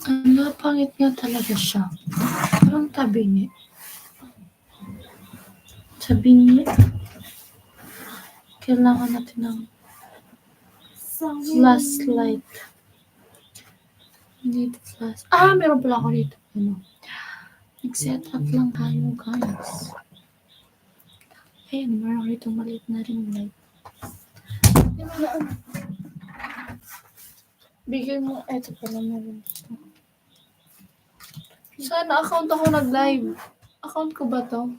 Ano, pangit nga talaga siya. Parang tabingi. Tabingi. Kailangan natin ng flashlight. Need flash. Meron pala ako dito. Ano? Nag-set up lang tayo, guys. Ayun, meron dito maliit na ring light. Bigay mo, eto pala meron dito. Sana account ako nag-live. Account ko ba to?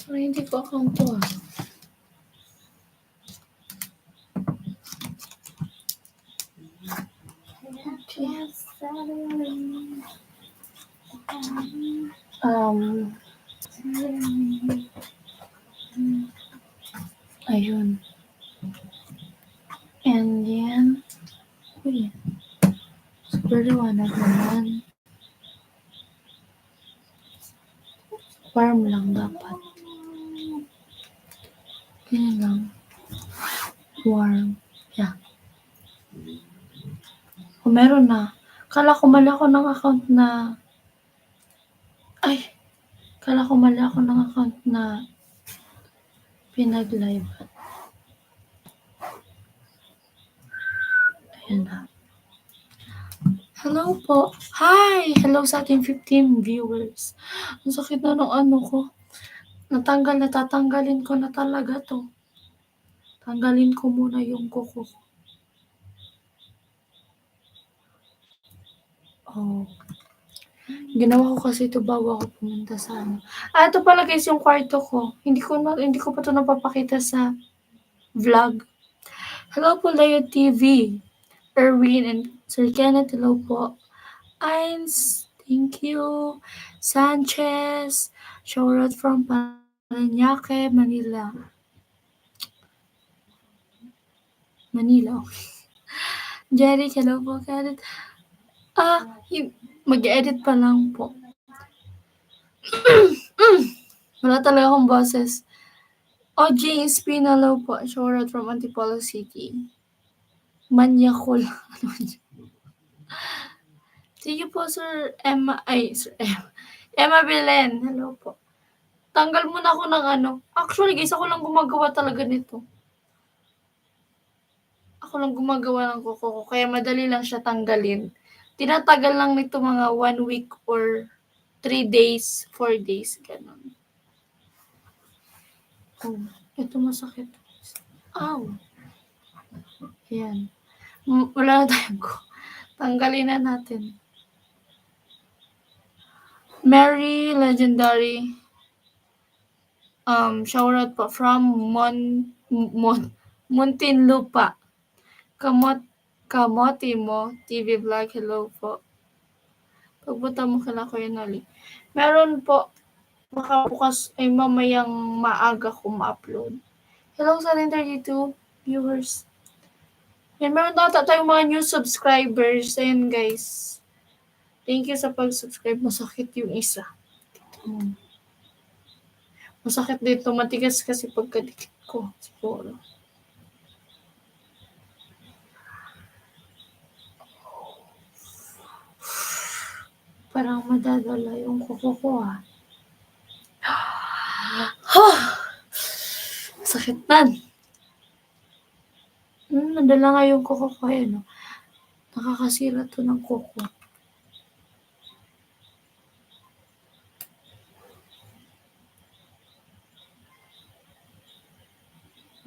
Ay, hindi ko account to Ayun. And then, super liwanag naman. Warm lang dapat. Ganyan lang. Warm. Yeah. Meron na. Kala ko mali ako ng account na pinag-live. Ayan na. Hello po. Hi! Hello sa ating 15 viewers. Ang sakit na ng ano ko. Tatanggalin ko na talaga to. Tanggalin ko muna yung kuko ko. Ginawa ko kasi ito bago ako pumunta sa ano. Ito pala guys yung kwarto ko. Hindi ko pa to napapakita sa vlog. Hello po, Leo TV. Erwin and Sir Kenneth, hello po. Ains, thank you. Sanchez, shoutout from Parañaque, Manila. Jerry, hello po, Kenneth. Mag-edit pa lang po. Wala talaga akong boses. James Pinalo po, shoutout from Antipolo City. Manyakol. Thank you po, Sir Emma Belen. Hello po. Tanggal muna ako ng ano. Actually, guys, ako lang gumagawa talaga nito. Ako lang gumagawa ng kuko ko. Kaya madali lang siya tanggalin. Tinatagal lang nito mga 1 week or 3 days, 4 days. Ganun. Ito masakit. Ayan. Wala na tayong tanggalin na natin. Mary Legendary. Shoutout po from Muntinlupa. Kamote mo, TV Vlog, hello po. Pagpunta mo kala ko yun ulit. Meron po, baka bukas ay mamayang maaga ko ma-upload. Hello sa 32 viewers. Yan, meron tayong mga new subscribers. Ayan guys. Thank you sa pag-subscribe. Masakit yung isa. Masakit dito. Matigas kasi pagkadikit ko. Siguro. Parang madadala yung kuko ko Sakit nan. Nadala nga yung kuko ko. Ayan, nakakasira to ng kuko.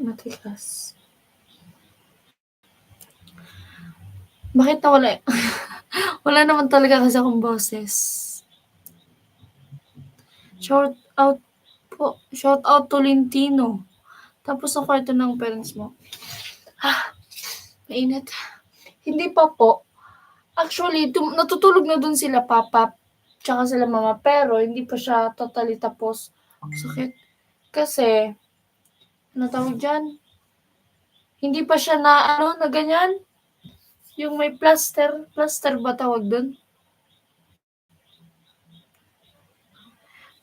Matigas. Bakit nawala? Wala naman talaga kasi akong boses. Shout out to Lintino. Tapos ang kwarto ng parents mo. Mainit. Hindi pa po. Actually, natutulog na dun sila papa tsaka sila mama. Pero hindi pa siya totally tapos. Sakit. Kasi, ano tawag dyan? Hindi pa siya na ganyan? Yung may plaster. Plaster ba tawag dun?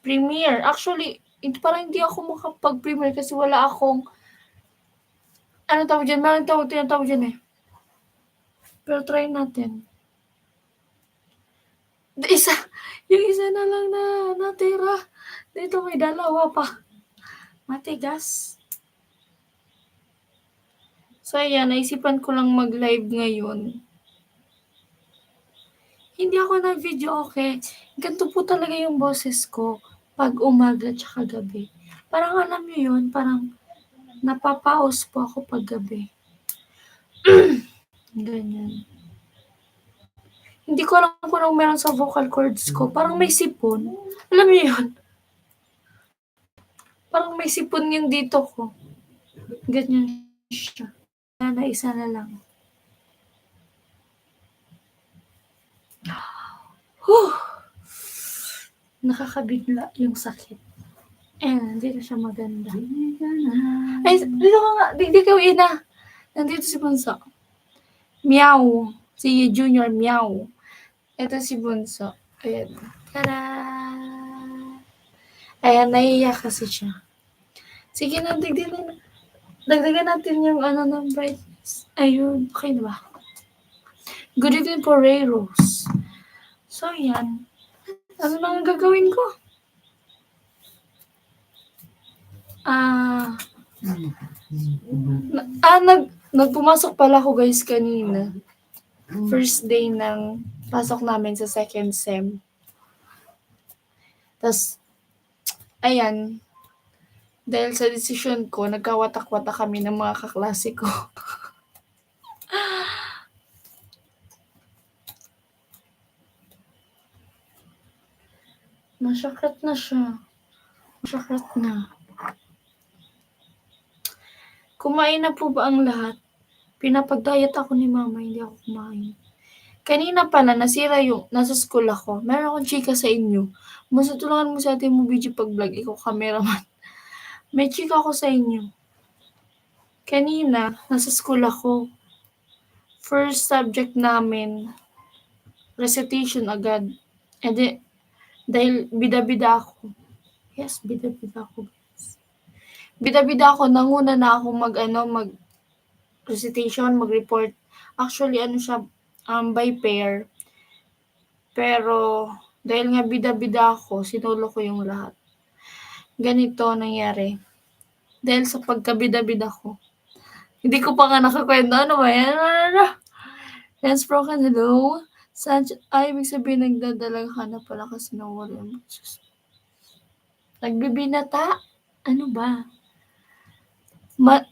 Premiere. Actually, parang hindi ako makapag-premiere kasi wala akong ano tawag dyan? Meron tinatawag dyan eh. Pero try natin. Yung isa na lang na natira. Dito may dalawa pa. Matigas. So, ayan, naisipan ko lang mag-live ngayon. Hindi ako nag-video, okay? Ganito po talaga yung boses ko pag umaga tsaka gabi. Parang alam nyo yun, parang napapaos po ako pag gabi. Ganyan. Hindi ko alam kung anong meron sa vocal cords ko. Parang may sipon. Alam niyo yun? Parang may sipon yung dito ko. Ganyan siya. Na isa na lang. Whew! Nakakabigla yung sakit. Hindi na siya maganda. Ay, dito ka nga. Di ka uwi na. Nandito si Bunso. Meow. Si Junior Meow. Ito si Bunso. Ayan. Tada! Ayan, naiiyak kasi siya. Sige na, dagdagan natin yung ano ng brightness. Ayun, okay na ba? Good evening po, Ray Rose. So, yan. Ano nang gagawin ko? Nagpumasok pala ako guys kanina. First day ng pasok namin sa second sem. Tapos, ayan, dahil sa decision ko, nagkawatak-watak kami ng mga kaklase ko. Masakit na siya. Masakit na. Kumain na po ba ang lahat? Pinapag-diet ako ni mama, hindi ako kumain. Kanina pala, nasa school ako. Meron akong chika sa inyo. Tulungan mo sa atin mo video pag-vlog, ikaw cameraman. May chika ako sa inyo. Kanina, nasa school ako. First subject namin, recitation agad. And then, dahil bida-bida ako. Yes, bida-bida ako. Bida-bida ako, nanguna na ako mag-recitation, mag-report. Actually, siya, by pair. Pero, dahil nga bida-bida ako, sinulo ko yung lahat. Ganito nangyari. Dahil sa pagkabida-bida ko. Hindi ko pa nga nakakwento. Ano ba yan? Lance Broken, hello? Ibig sabihin nagdadalang ka na pala kasi nawala yung boses. Nagbibinata? Ano ba?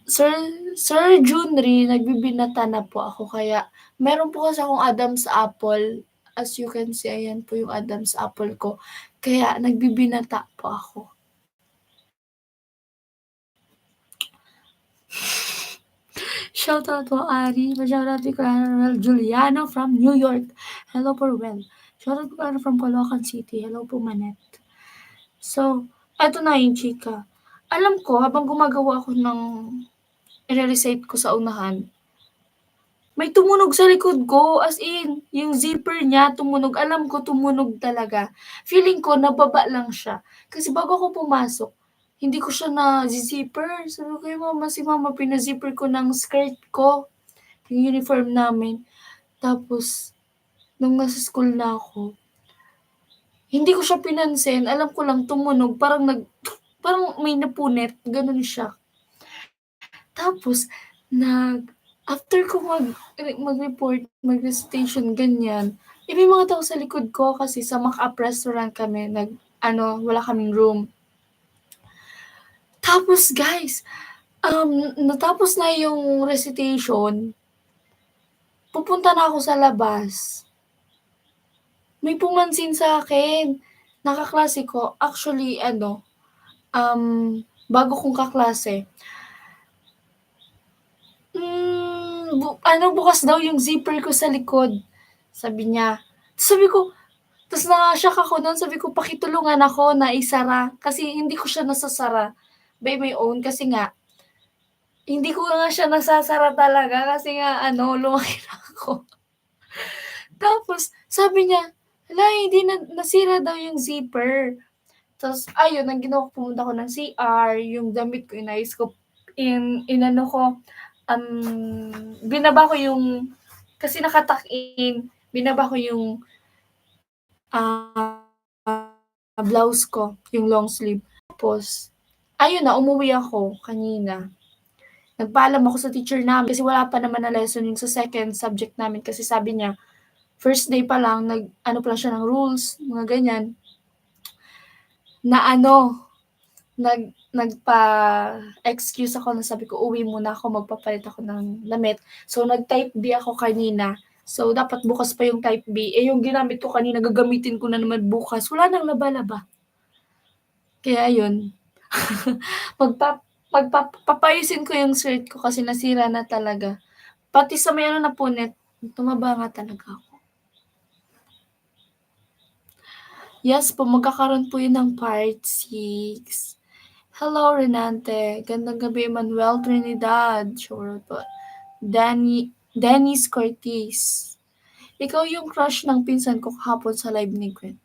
Sir Junri, nagbibinata na po ako. Kaya, meron po kasi akong Adam's Apple. As you can see, ayan po yung Adam's Apple ko. Kaya, nagbibinata po ako. Shout out to Ari. Shout out to Juliano from New York. Hello po, Ruel. Shout out to from Caloocan City. Hello po, Manette. So, eto na yung chika. Alam ko, habang gumagawa ako ng i-recite ko sa unahan, may tumunog sa likod ko. As in, yung zipper niya tumunog. Alam ko, tumunog talaga. Feeling ko, nababa lang siya. Kasi bago ako pumasok, hindi ko siya na-zipper. Sabi ko, si mama, pinazipper ko ng skirt ko. Yung uniform namin. Tapos, nung nasa school na ako, hindi ko siya pinansin. Alam ko lang, tumunog. Parang may napunit. Ganun siya. Tapos, after ko mag-report, mag-recitation, ganyan, may mga tao sa likod ko kasi sa Mac-up restaurant kami, wala kaming room. Tapos, guys, natapos na yung recitation, pupunta na ako sa labas. May pumansin sa akin, nakaklase ko, actually, bago kong kaklase, bukas daw yung zipper ko sa likod. Sabi niya. Sabi ko, tapos na-shock ako noon. Sabi ko, pakitulungan ako na isara. Kasi hindi ko siya nasasara by my own. Kasi nga, hindi ko nga siya nasasara talaga. Kasi nga, lumaki na ako. Tapos, sabi niya, hindi nasira daw yung zipper. Tapos, ayun, ang ginawa ko, pumunta ko ng CR, yung damit ko, inayos ko, inano ko, binaba ko yung, kasi nakatuck-in, binaba ko yung blouse ko, yung long sleeve. Tapos, ayun na, umuwi ako kanina. Nagpaalam ako sa teacher namin kasi wala pa naman na lesson yung sa second subject namin kasi sabi niya, first day pa lang, ano pa lang siya ng rules, mga ganyan. Na nagpa-excuse ako na sabi ko, uwi muna ako, magpapalit ako ng damit. So, nag-type B ako kanina. So, dapat bukas pa yung type B. Eh, yung ginamit ko kanina, gagamitin ko na naman bukas. Wala nang laba-laba. Kaya yun. Papayusin ko yung shirt ko kasi nasira na talaga. Pati sa may na punit, tumaba nga talaga ako. Yes po, magkakaroon po yun ng part 6. Hello, Renante. Gandang gabi, Manuel Trinidad. Sure po. Dennis Cortez. Ikaw yung crush ng pinsan ko kahapon sa live ni Gwen.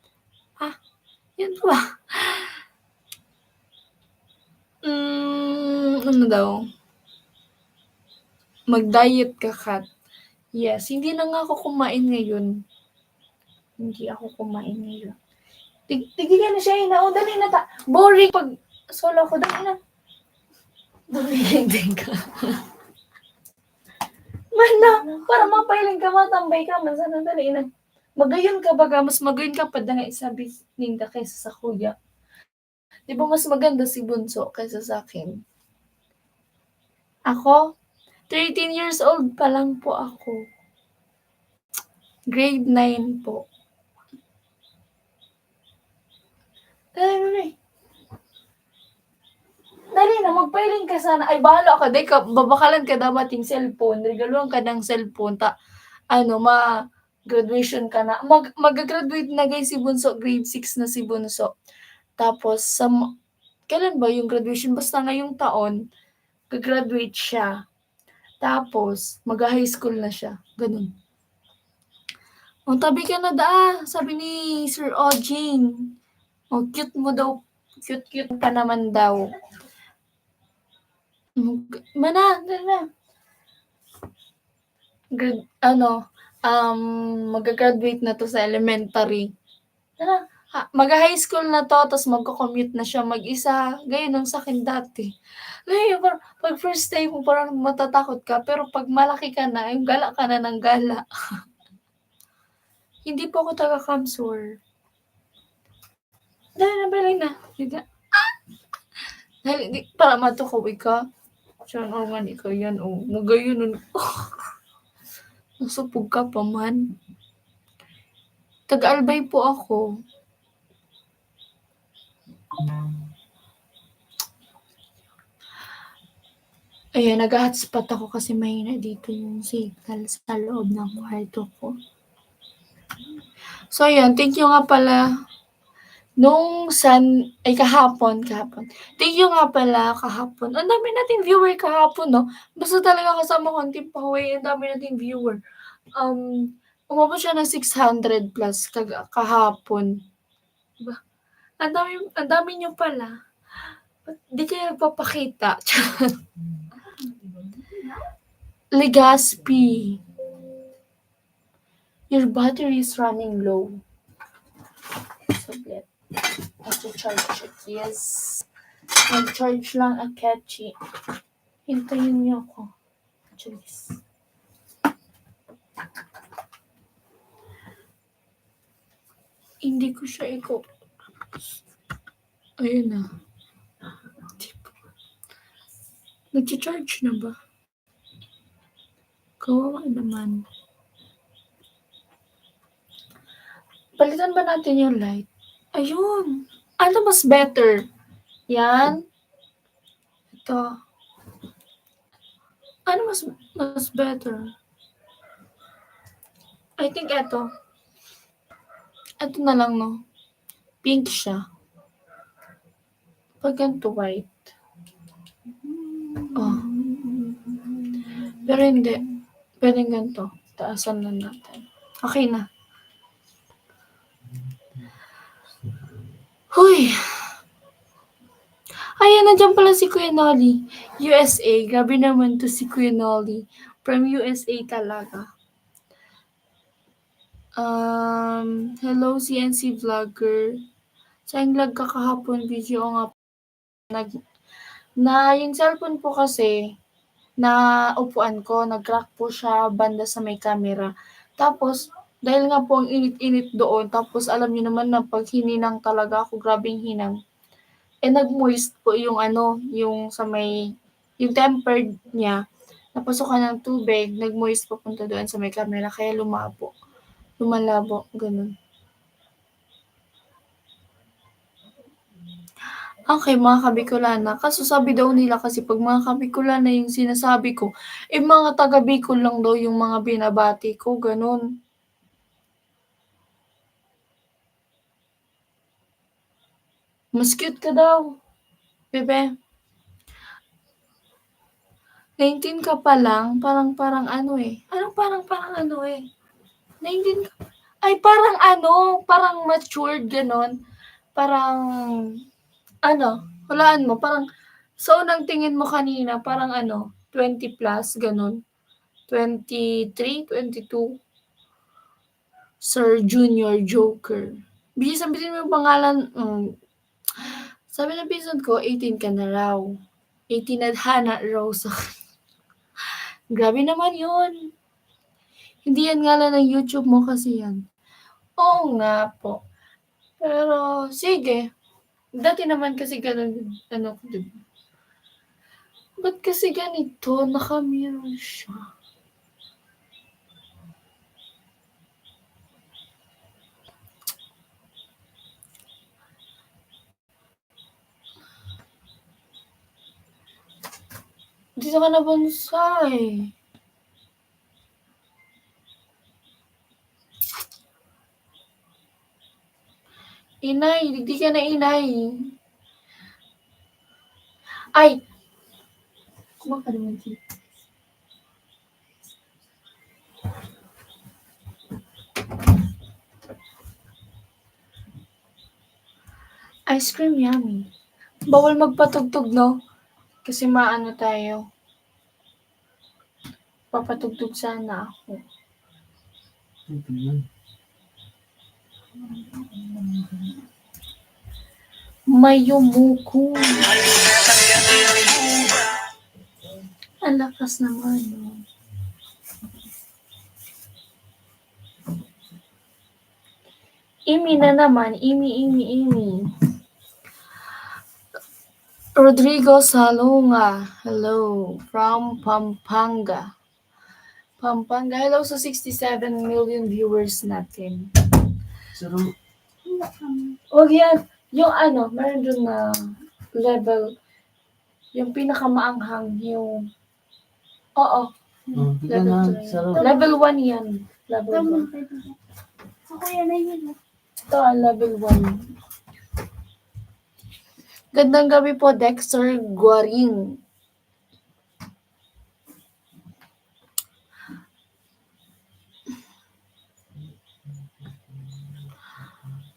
Yun ba? Ano daw? Mag-diet ka, Kat. Yes, hindi na nga ako kumain ngayon. Hindi ako kumain ngayon. Tigilan na siya, dali na ta. Boring pag solo ko, dali na. Boring din ka. Mana, para mapailing ka, matambay ka, masana dali na. Magayon ka baga, mas magayon ka pa nga isabi ninda kaysa sa kuya. Di ba mas maganda si Bunso kaysa sa akin? Ako? 13 years old pa lang po ako. Grade 9 po. Dali na, magpailing ka sana. Ay, bahala ka. Day ka, babakalan ka dapat yung cellphone. Regaluhan ka ng cellphone. Graduation ka na. Mag-graduate na guys si Bunso. Grade 6 na si Bunso. Tapos, kailan ba yung graduation? Basta ngayong taon, gagraduate siya. Tapos, mag-high school na siya. Ganun. Ang tabi ka na sabi ni Sir Ojing. Cute mo daw. Cute pa naman daw. Dala. Mag-graduate na to sa elementary. Mag-high school na to, tapos magko-commute na siya mag-isa. Gaya nung sa akin dati. Pag first time mo, parang matatakot ka, pero pag malaki ka na, yung gala ka na ng gala. Hindi po ako taga-Kamsur. Dali na. Para matukoy ka. Siya naman ikaw yan, Magayon. Nasupog ka pa man. Taga-Albay po ako. Ayan, nag-hotspot ako kasi mahina dito yung signal sa loob ng kwarto ko. So, ayan, thank you nga pala. Kahapon. Thank you nga pala kahapon. Ang dami nating viewer kahapon, no? Basta talaga kasama ko ang Team Paway, ang dami nating viewer. Umabot siya ng 600 plus kahapon. Diba? Ang dami nyo pala. Di kayo nagpapakita. Legaspi. Your battery is running low. Saglit. Mag-charge it. Yes. Mag-charge lang ang catchy. Hintayin niyo ako. Jeez. Hindi ko siya Ayun na. Nag-charge na ba? Kawawa naman. Palitan ba natin yung light? Ayun. Ano mas better? Yan. Ito. Ano mas better? I think ito. Ito na lang, no? Pink siya. Pag ganito, white. Pero hindi. Pwedeng ganito. Taasan na natin. Okay na. Huy! Ayan, nandiyan pala si Kuya Nolly. USA. Grabe naman to si Kuya Nolly. From USA talaga. Hello CNC Vlogger. Saan lag ka kahapon? Video nga. Yung cellphone po kasi, na upuan ko, nag-crack po siya banda sa may camera. Tapos, dahil nga po ang init-init doon, tapos alam niyo naman na pag hininang talaga ako, grabing hinang. Nag-moist po yung yung sa may, yung tempered niya, napasukan ng tubig, nag-moist papunta doon sa may camera, kaya lumalabo, ganun. Okay, mga Kabicolana. Kaso sabi daw nila kasi pag mga Kabicolana yung sinasabi ko, mga taga Bicol lang daw yung mga binabati ko, ganun. Mas cute ka daw, bebe. 19 ka pa lang, parang parang 19 ka. Ay, parang matured, ganon. Parang, hulaan mo, parang, so, unang tingin mo kanina, parang 20 plus, ganon. 23, 22. Sir Junior Joker. Sabihin mo yung pangalan, sabi ng pinsan ko, 18 ka na raw. 18 na Hana Rosa. Grabe naman yun. Hindi yan ngalan ng YouTube mo kasi yan. Oo nga po. Pero, sige. Dati naman kasi ganun, diba? Ba't kasi ganito? Naka-mirror siya. Dito ka na bonsai. Inay, hindi ka na inay. Ay! Kumaka naman siya. Ice cream yummy. Bawal magpatugtog, no? Kasi maano tayo. Papatugtog sana ako. May yumuko. Ang lakas naman. Imi na naman. Imi. Rodrigo Salonga. Hello. From Pampanga. Hello sa 67 million viewers natin. Huwag yan. Yung meron dun na level. Yung pinakamaanghang. Yung... Oo. Level 1 yan. Level 1. Ako yan na yun. Ito level 1. Gandang gabi po, Dexter Guarin.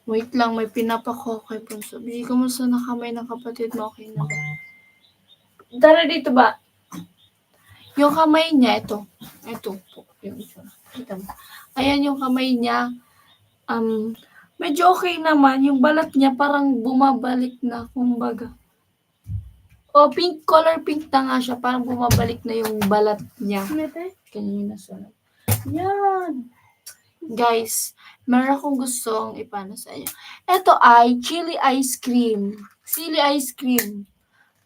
Wait lang, may pinapakokay po. Sabi ko mo sa nakamay ng kapatid mo, okay na ba? Tara dito ba? Yung kamay niya, ito. Ito po. Yung isa. Kita mo. Ayan yung kamay niya. Medyo okay naman. Yung balat niya parang bumabalik na, kumbaga. Pink, color pink na nga siya. Parang bumabalik na yung balat niya. Kanina sunod. Yan. Guys, meron akong gustong ipano sa inyo. Ito ay chili ice cream. Chili ice cream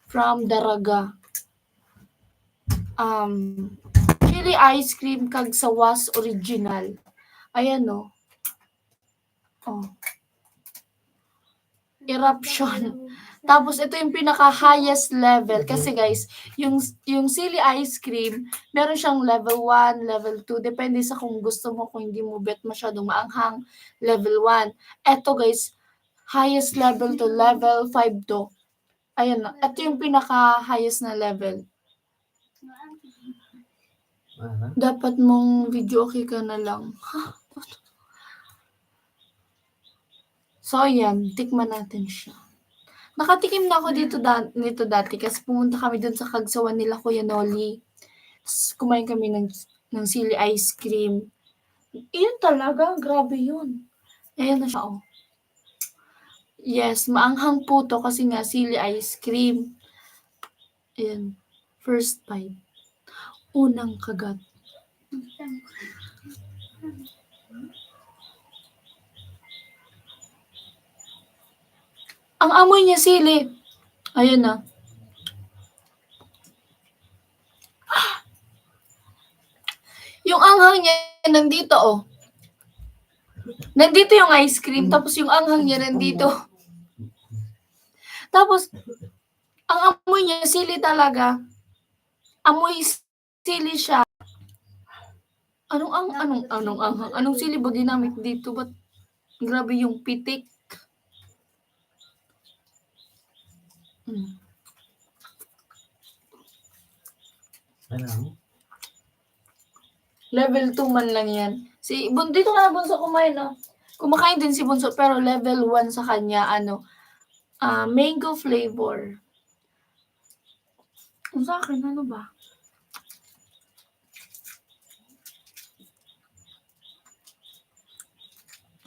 from Daraga. Chili ice cream kag sawas original. Ayan o. Eruption. Tapos ito yung pinaka-highest level. Kasi guys, yung chili ice cream, meron siyang level 1, level 2. Depende sa kung gusto mo, kung hindi mo bet masyadong maanghang, level 1. Ito guys, highest level to level 5 to. Ayan na. Ito yung pinaka-highest na level. Dapat mong video okay ka na lang. So, ayan. Tikman natin siya. Nakatikim na ako nito dati kasi pumunta kami dun sa Kagsawan nila Kuya Noli. Tas kumain kami ng sili ice cream. Iyon talaga, grabe yun. Ayan na siya, oh. Yes, maanghang po 'to kasi nga sili ice cream. Ayan, first bite. Unang kagat. Ang amoy niya sili. Ayan na. Yung anghang niya nandito, oh. Nandito yung ice cream, tapos yung anghang niya nandito. Tapos, ang amoy niya sili talaga. Amoy sili siya. Anong anghang? Anong sili ba ginamit dito? Ba't grabe yung pitik? Ano? Level 2 man lang yan. Dito ka na Bunso kumain, no? Kumakain din si Bunso, pero level 1 sa kanya, mango flavor. Sa akin, ano ba?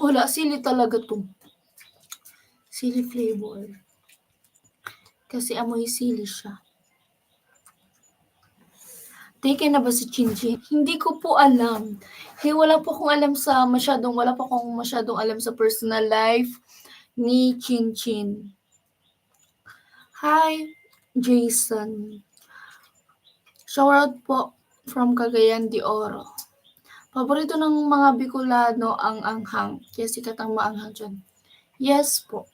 Wala, sili talaga to. Sili flavor. Kasi amoy sili siya. Taken na ba si Chinchi? Hindi ko po alam. Wala po akong masyadong alam sa personal life ni Chinchin. Hi, Jason. Shoutout po from Cagayan de Oro. Paborito ng mga Bicolano ang anghang. Kaya sikat ang maanghang dyan. Yes po.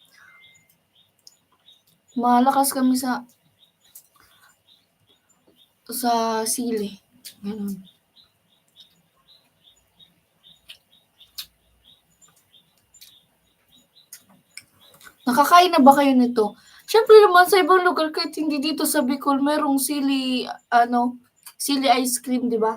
Malakas kami sa sili. Ganun. Nakakain na ba kayo nito? Siyempre naman sa ibang lugar kahit hindi dito sa Bicol, merong sili ice cream, di ba?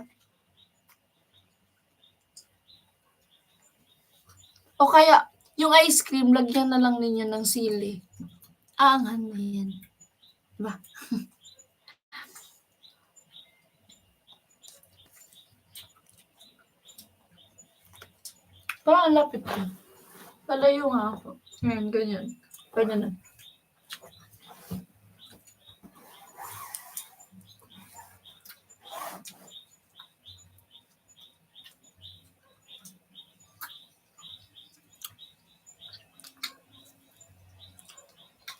O kaya, yung ice cream, lagyan na lang ninyo ng sili. Aangan na yan. Diba? Parang ang lapit ko. Palayo nga ako. Ngayon, ganyan. Pwede na.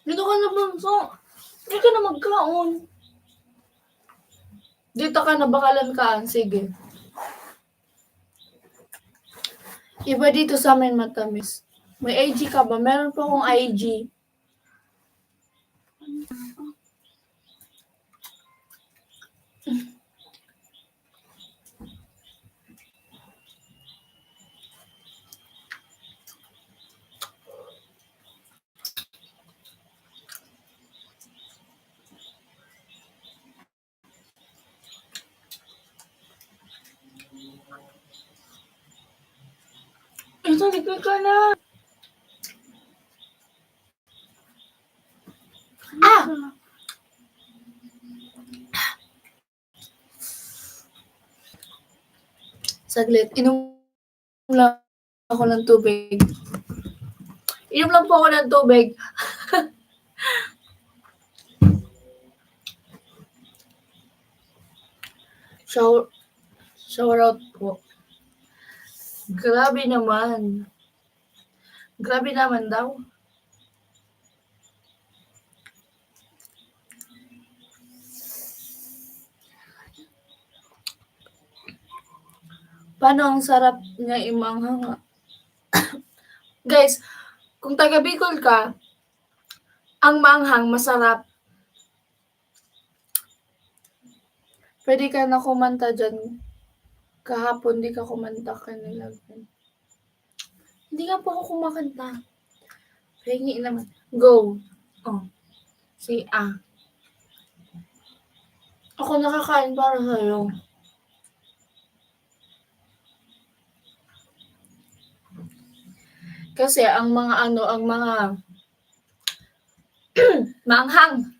Dito ka na, Bunso. Hindi ka na magkaon. Dito ka na, bakalan kaan. Sige. Iba dito sa amin matamis. May IG ka ba? Meron pa akong IG. Ito, ligay ka na. Saglit. Inom lang ako ng tubig. Inom lang po ako ng tubig. Shower out po. Grabe naman. Grabe naman daw. Paano ang sarap niya imanghang? Guys, kung taga Bicol ka, ang maanghang masarap. Pwede ka na kumanta dyan. Kahapon di ka kumanta kanila. Hindi nga po ako kumakanta. Pahingi naman. Go. Oh. Say Ako nakakain para sa'yo. Kasi ang mga Maanghang.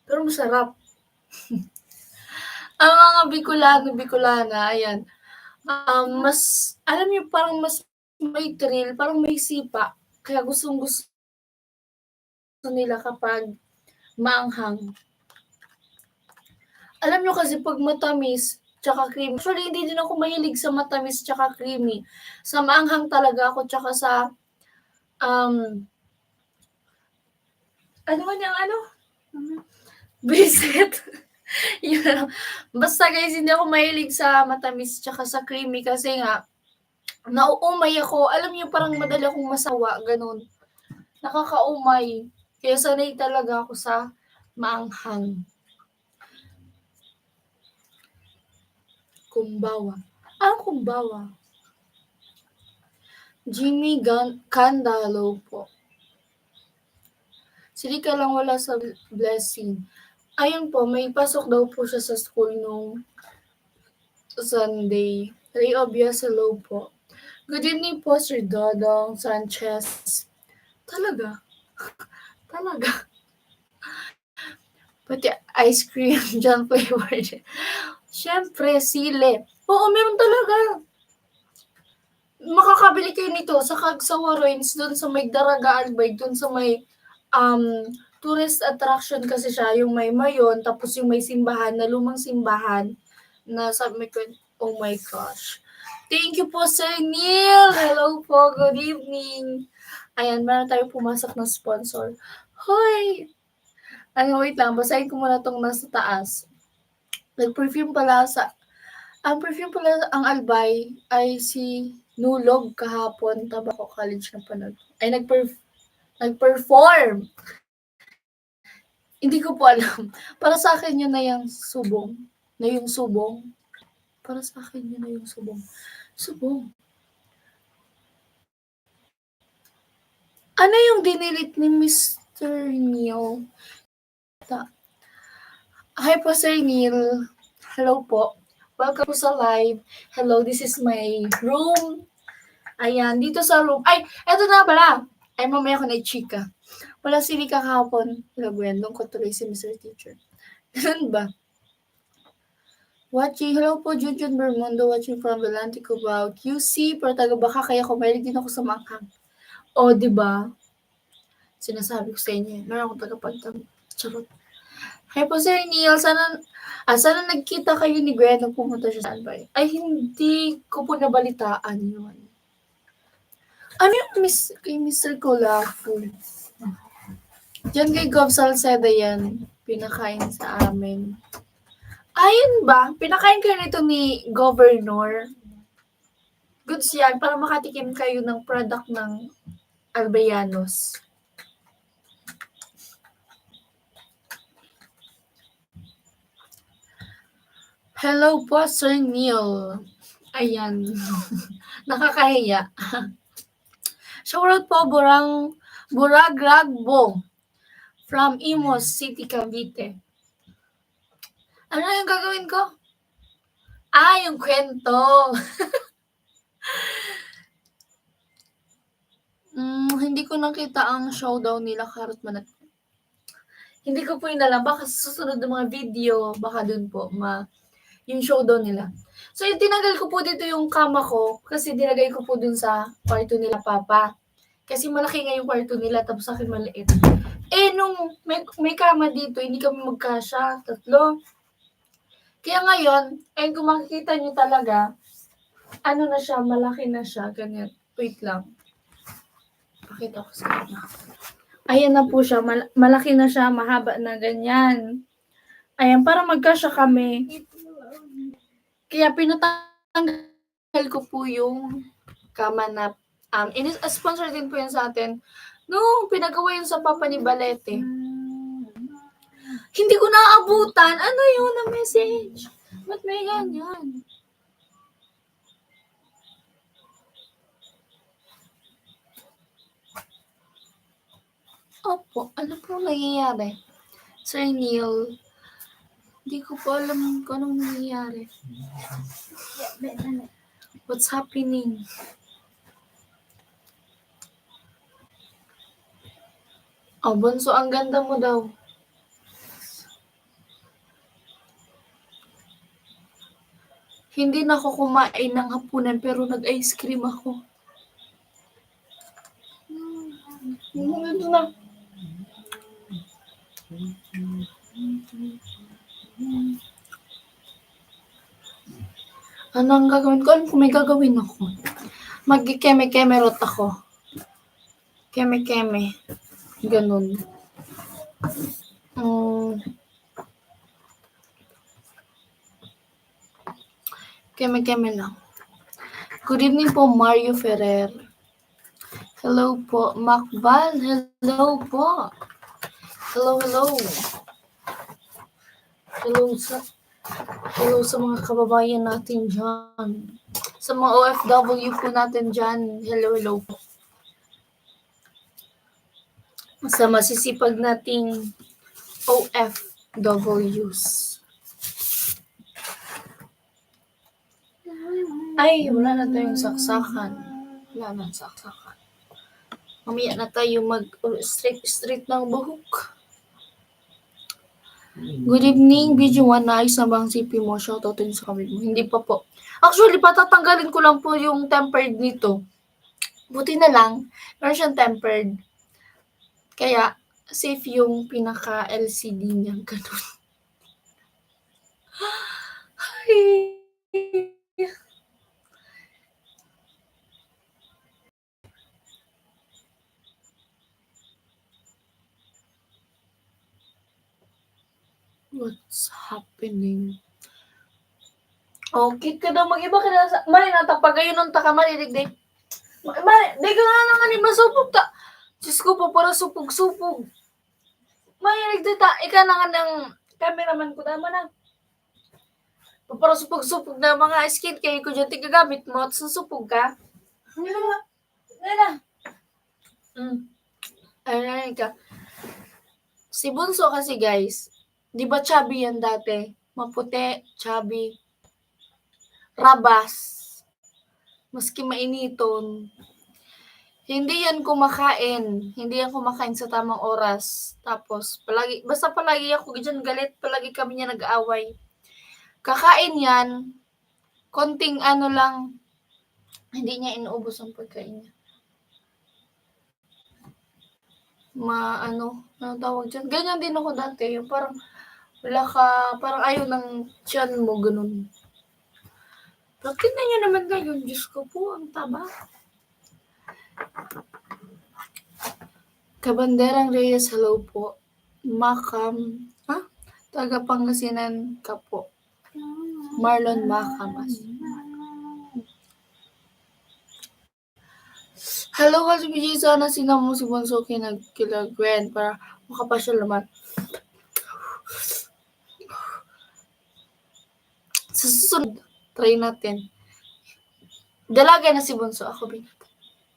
Pero masarap. Ang mga Bicolana, ayan. Mas, alam niyo, parang mas may thrill, parang may sipa. Kaya gustong-gusto nila kapag maanghang. Alam niyo kasi pag matamis, tsaka creamy. Actually, hindi din ako mahilig sa matamis tsaka creamy. Sa maanghang talaga ako, tsaka sa, ano man yung ano? Bisit. Yun lang. Basta guys, hindi ako mahilig sa matamis tsaka sa creamy kasi nga, nauumay ako. Alam niyo, parang madali akong masawa, ganun. Nakakaumay. Kaya sanay talaga ako sa maanghang. Kumbawa. Kumbawa. Jimmy Candalo po. Sili ka lang wala sa blessing. Ayun po, may pasok daw po siya sa school nung Sunday. Ray Obias, hello po. Good evening po, Sir Dodong Sanchez. Talaga? Talaga? Pati ice cream, dyan flavor. Siyempre, sili. Oo, meron talaga. Makakabili kayo nito sa Kagsawa Ruins, doon sa may Daraga Albay, doon sa may tourist attraction kasi siya, yung may mayon, tapos yung may simbahan, na lumang simbahan, na sabi ko, oh my gosh. Thank you po, Sir Neil! Hello po, good evening! Ayan, meron tayo pumasok ng sponsor. Hoy! Wait lang, basahin ko muna tong nasa taas. Nag-perfume pala ang perfume pala ang Albay ay si Nulog kahapon, Tabaco College na panood. Ay, nag-perform! Hindi ko po alam. Para sa akin yun na yung subong. Para sa akin yun na yung subong. Subong. Ano yung dinilit ni Mr. Neil? Hi po, Sir Neil. Hello po. Welcome po sa live. Hello, this is my room. Ayan, dito sa room. Ay, eto na pala. Ay, mamaya ko na i-chika. Wala sili kahapon. Lagwendong ko tuloy si Mr. Teacher. Ganun ba? Watching, hello po, Junjun Bermundo, watching from Velante Cubao, QC, pero taga baka kaya kumalig din ako sa maanghang. O, diba? Sinasabi ko sa inyo, meron akong tagapagtag. Charot. Hi po, Sir Neil, sana nagkita kayo ni Gwen nung pumunta siya sa Albay. Ay, hindi ko po nabalitaan yun. Ano yung kay Mr. Colafu? Diyan kay Gov Salceda yan, pinakain sa amin. Ayun ba? Pinakain kayo nito ni Governor. Goods yan, para makatikim kayo ng product ng Albayanos. Hello po, Sir Neil. Ayan. Nakakahiya. Shoutout po, Buragragbo from Imos City, Cavite. Ano yung gagawin ko? Yung kwento. Hindi ko nakita ang showdown nila, Karot Manat. Hindi ko po inalam. Baka sa susunod ng mga video, baka dun po, yung showdown nila. So, yung tinanggal ko po dito yung kama ko, kasi dinagay ko po dun sa kwarto nila Papa. Kasi malaki nga yung kwarto nila, tapos akin maliit. Nung may kama dito, hindi kami magkasya, 3. Kaya ngayon, kung makikita nyo talaga, ano na siya, malaki na siya, ganyan. Wait lang. Pakita ko sa inyo. Ayan na po siya, malaki na siya, mahaba na ganyan. Ayan, para magkasya kami. Kaya pinatanggal ko po yung kama na, sponsor din po yan sa atin. Nung pinagawa yun sa Papa ni Balete. Hindi ko naabutan. Ano yun na message? Ba't may ganyan? Opo, ano po nangyayari? Sir Neil, hindi ko po alam kung anong nangyayari. What's happening? Oh, bunso, ang ganda mo daw. Hindi na ako kumain ng hapunan pero nag-ice cream ako. Ito na. Ano ang gagawin ko? Alam ko may gagawin ako. Mag-keme-kemerot ako. Keme-keme. Ganun. Keme-keme lang. Good evening po, Mario Ferrer. Hello po, Macval. Hello po. Hello. Hello sa mga kababayan natin dyan. Sa mga OFW po natin dyan. Hello po. Sa masisipag nating OFWs. Ay, wala na tayong saksakan. Mamaya na tayo mag-straight ng buhok. Good evening, video 1. Naayos na bang CP mo? Shoutout din sa kamay mo. Hindi pa po. Actually, patatanggalin ko lang po yung tempered nito. Buti na lang, meron siyang tempered. Kaya, safe yung pinaka-LCD niya. Ganun. Ay. What's happening? Okay ka daw, mag-iba ka na sa... Mali na, pagayon ng taka, marilig day. Mali, di ka nga naman ni masupog ta. Diyos ko po, para supog-supog. Marilig day ta, ika na nga ng cameraman ko naman na. Para supog-supog na mga skin kayo ko dyan, tigagamit mo at susupog ka. Ayun ka. Si Bunso kasi guys, di ba chubby yan dati? Maputi, chubby, rabas, maski mainiton. Hindi yan kumakain sa tamang oras. Tapos, basta palagi ako dyan galit, palagi kami niya nag-aaway. Kakain yan, konting lang, hindi niya inuubos ang pagkain niya. Ano tawag dyan? Ganyan din ako dati. Yung parang, parang ayaw ng tiyan mo, ganun. Pero tingnan nyo naman ngayon, Diyos ko po, ang taba. Kabanderang Reyes, hello po. Makam, taga Pangasinan ka po. Marlon Makamas. Hello, Kasi BG, sana sinama mo si Bunso kila Gwen para makapasyal naman. Sa susunod, try natin. Dalaga na si Bunso, ako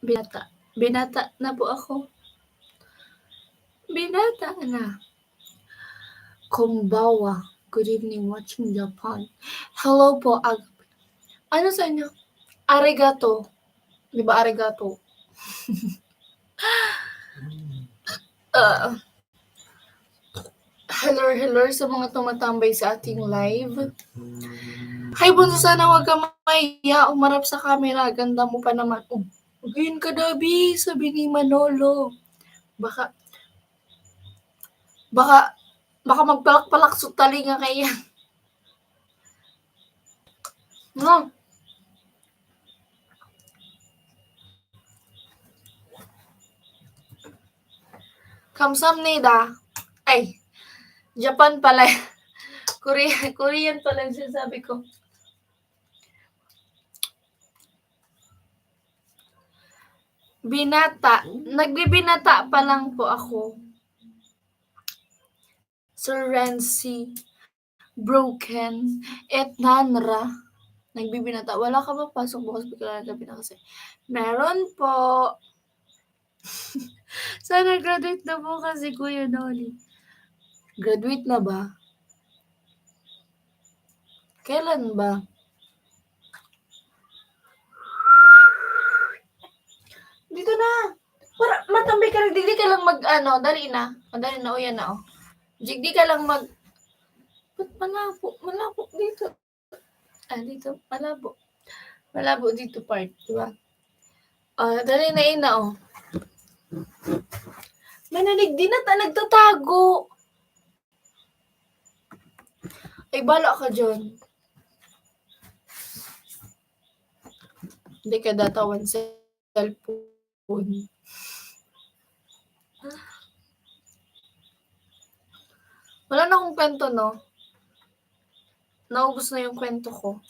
binata. Binata na po ako. Binata na. Kombawa. Good evening, watching Japan. Hello po, ano sa inyo? Arigato. Di ba arigato? Hello sa mga tumatambay sa ating live. Hi, Bunso, sana wag ka mahiya. Umarap sa camera. Ganda mo pa naman. Again ka, Dabi, sabi ni Manolo. Baka magpalak-palak sutali nga kaya. No. Kamsamnida. Ay, Japan pala. Korean pala yung sinasabi ko. Binata. Nagbibinata pa lang po ako. Sir Renzi. Broken. Et Nanra. Nagbibinata. Wala ka ba pasok bukas bigla na gabi na kasi? Meron po. Sana graduate na po kasi Kuya Noli. Graduate na ba? Kailan ba? Dito na. Para matambay ka lang, digdi ka lang dali na. Dali na, o yan na, o. Digdi ka lang ba't malabo dito. Dito, malabo. Malabo dito part, diba? Dali na ina, o. Manalig din na nagtatago. Ay, bala ka dyan. Hindi ka datawan sa cellphone. Wala na akong kwento, no? Naubos na yung kwento ko.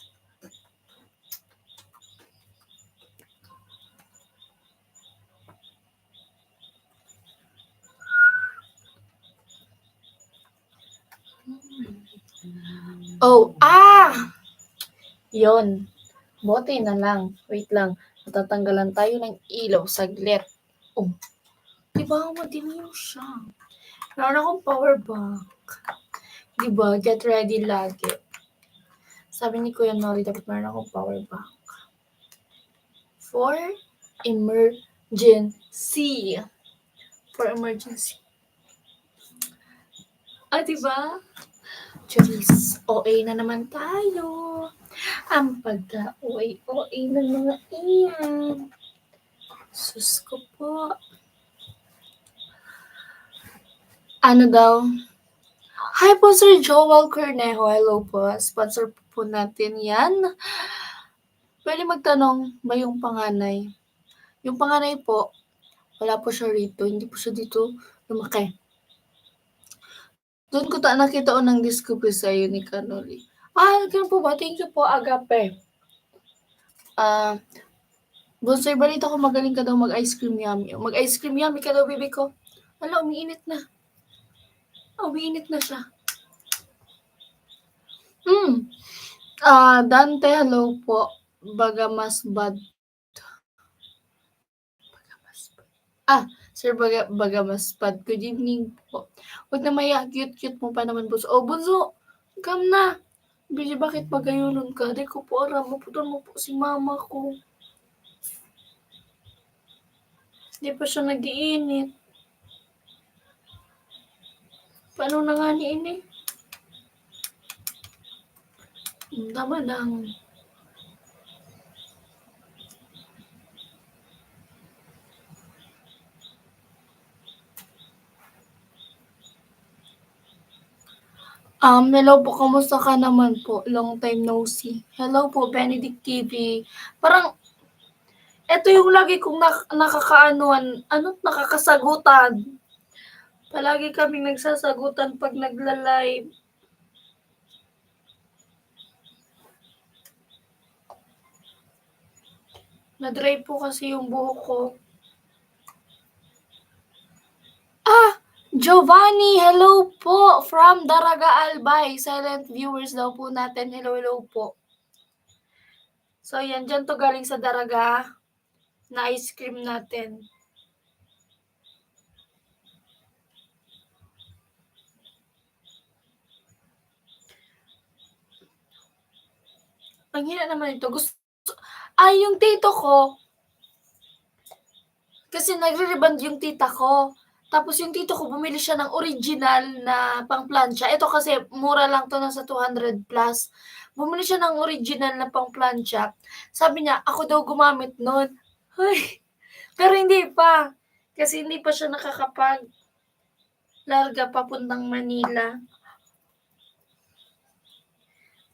Oh, Yon. Bote na lang. Wait lang. Matatanggalan tayo ng ilaw. Saglit. Oh. Diba, madilim siya. Meron akong power bank. Diba, get ready lagi. Sabi ni Kuya Noli, dapat meron akong power bank. For emergency. For emergency. Diba? Charis, OA na naman tayo. Ang pagka-OA ng mga iyan. Sus ko po. Ano daw? Hi po, Sir Joel Cornejo. Hello po. Sponsor po natin yan. Pwede magtanong ba yung panganay? Yung panganay po, wala po siya rito. Hindi po siya dito lumaki. Doon ko nakita o ng discovery sa iyo ni Kanoli. Ganun po ba? Thank you po, Agape. Bonsoy, balita ko magaling ka daw mag-ice cream yummy. Mag-ice cream yummy ka daw, baby ko. Wala, umiinit na. Umiinit na siya. Dante, hello po. Bagamasbad. Sir Bagamasbad. Good evening po. Huwag na maya, cute mo pa naman, Bunso. Bunso, come na. Bili, bakit pagayunon ka? Di ko po aram. Maputon mo po si mama ko. Di pa siya nag-iinit. Paano na nga ni ini? Tama lang. Hello po, kamusta ka naman po? Long time no see. Hello po, Benedict TV. Parang, eto yung lagi kong nakakasagutan. Palagi kaming nagsasagutan pag nagla-live. Na-dry po kasi yung buhok ko. Giovanni, hello po from Daraga Albay. Silent viewers daw po natin. Hello po. So, yan. Dyan to galing sa Daraga na ice cream natin. Ang hina naman ito. Yung tito ko. Kasi nagre-reband yung tita ko. Tapos yung tito ko, bumili siya ng original na pang-plancha. Ito kasi, mura lang to, nasa 200 plus. Bumili siya ng original na pang-plancha. Sabi niya, ako daw gumamit nun. Pero hindi pa. Kasi hindi pa siya larga papuntang Manila.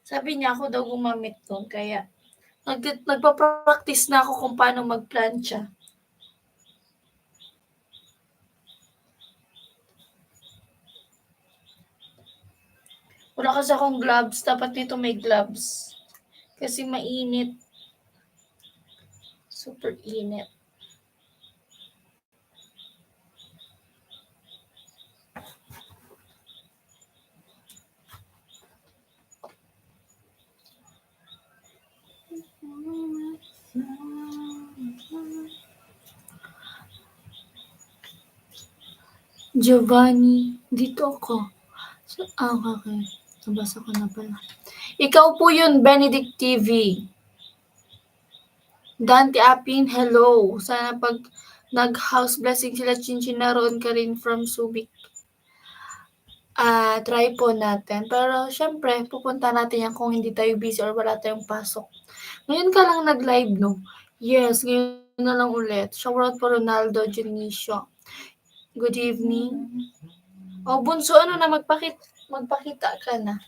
Sabi niya, ako daw gumamit nun. Kaya, nagpa-practice na ako kung paano mag-plancha. Wala kasi akong gloves. Dapat nito may gloves. Kasi mainit. Super init. Giovanni, dito ako. Okay. Nabasa ko na pala. Ikaw po yun, Benedict TV. Dante Apin, hello. Sana pag nag-house blessing sila Chinchin, naroon ka rin from Subic. Try po natin. Pero syempre, pupunta natin yan kung hindi tayo busy or wala tayong pasok. Ngayon ka lang nag-live, no? Yes, ngayon na lang ulit. Shoutout po Ronaldo Dionisio. Good evening. Bunso, ano na, magpakita ka na.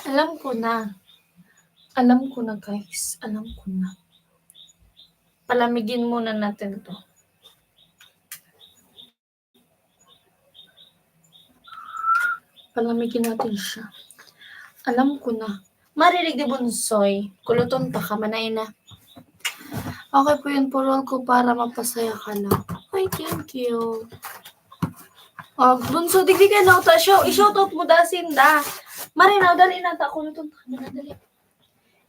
Alam ko na. Alam ko na, guys. Alam ko na. Palamigin muna natin to. Palamigin natin siya. Alam ko na. Maririg di bunsoy. Kuluton pa ka, manay na. Okay po yun po role ko para mapasaya ka lang. Okay, thank you. Bunso, digdi ka na uta. I-shoutout mo da, Sinda. Marinaw, dali na ta. Kuluton pa ka, dali.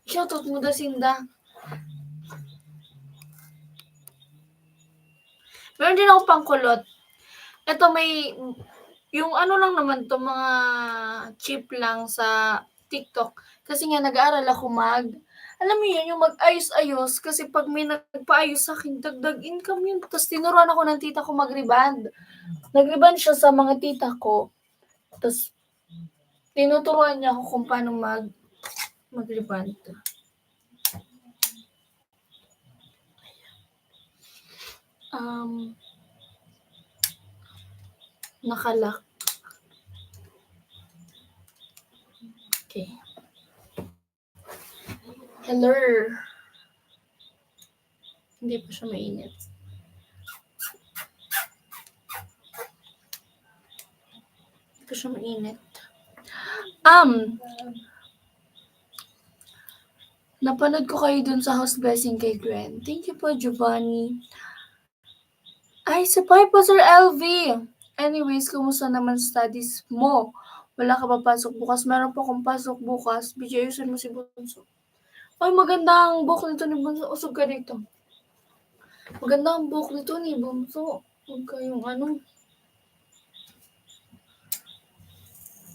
I-shoutout mo da, Sinda. Meron din ako pangkulot. Ito may, yung ano lang naman to, mga chip lang sa TikTok. Kasi nga nag-aaral ako alam mo yun, yung mag-ayos-ayos. Kasi pag may nagpa-ayos sa akin, dagdag income yun. Tapos tinuruan ako ng tita ko mag-reband. Nag-reband siya sa mga tita ko. Tapos tinuturuan niya ako kung paano mag-reband. Nakalak. Okay. Hello. Hindi pa siya mainit. Hindi pa siya mainit. Napanood ko kayo dun sa house blessing kay Gwen. Thank you po, Giovanni. Ay, sabay po, Sir LV. Anyways, kumusta naman studies mo? Wala ka pa pasok bukas? Meron po akong pasok bukas. Bijayusin mo si Bunso. Ay, maganda ang book nito ni Bunso. Usog ka dito. Maganda ang book nito ni Bunso. Huwag kayong ano.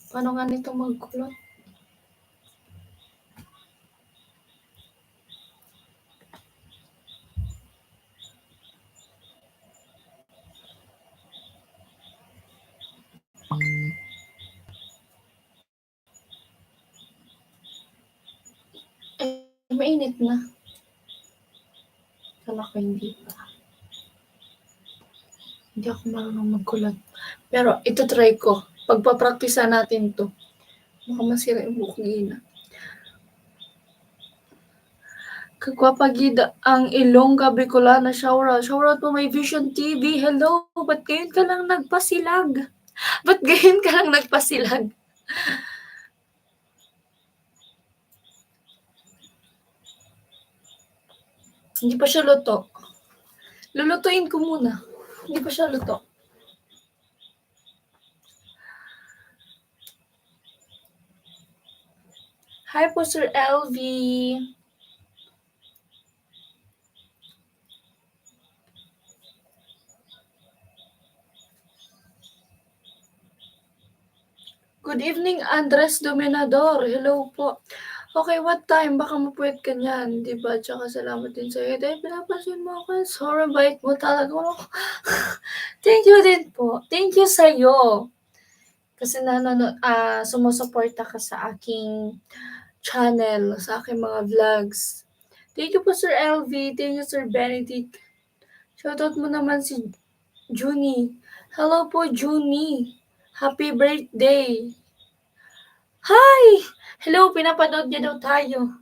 Paano nga nito magkulot? Mainit na. Kala ko hindi pa. Hindi ako marunong magkulat. Pero ito try ko. Pagpapraktisa natin to. Baka masira yung buhok ni Ina. Kagwapagida ang Ilongga Bicolana shoutout. Shoutout po may Vision TV. Hello, ba't ngayon ka lang nagpasilag? Ba't ngayon ka lang nagpasilag? Hindi pa siya luto. Lulutuin ko muna. Hindi pa siya luto. Hi po, Sir LV. Good evening, Andres Dominador. Hello po. Okay, what time? Baka mapuwet ka niyan, di ba? Tsaka salamat din sa'yo. Dahil pinapansin mo ako. Sobrang bait mo talaga. Thank you din po. Thank you sa'yo. Kasi sumusuporta ka sa aking channel, sa aking mga vlogs. Thank you po, Sir LV. Thank you, Sir Benedict. Shoutout mo naman si Junie. Hello po, Junie. Happy birthday. Hi! Hello, pinapanood niya daw tayo.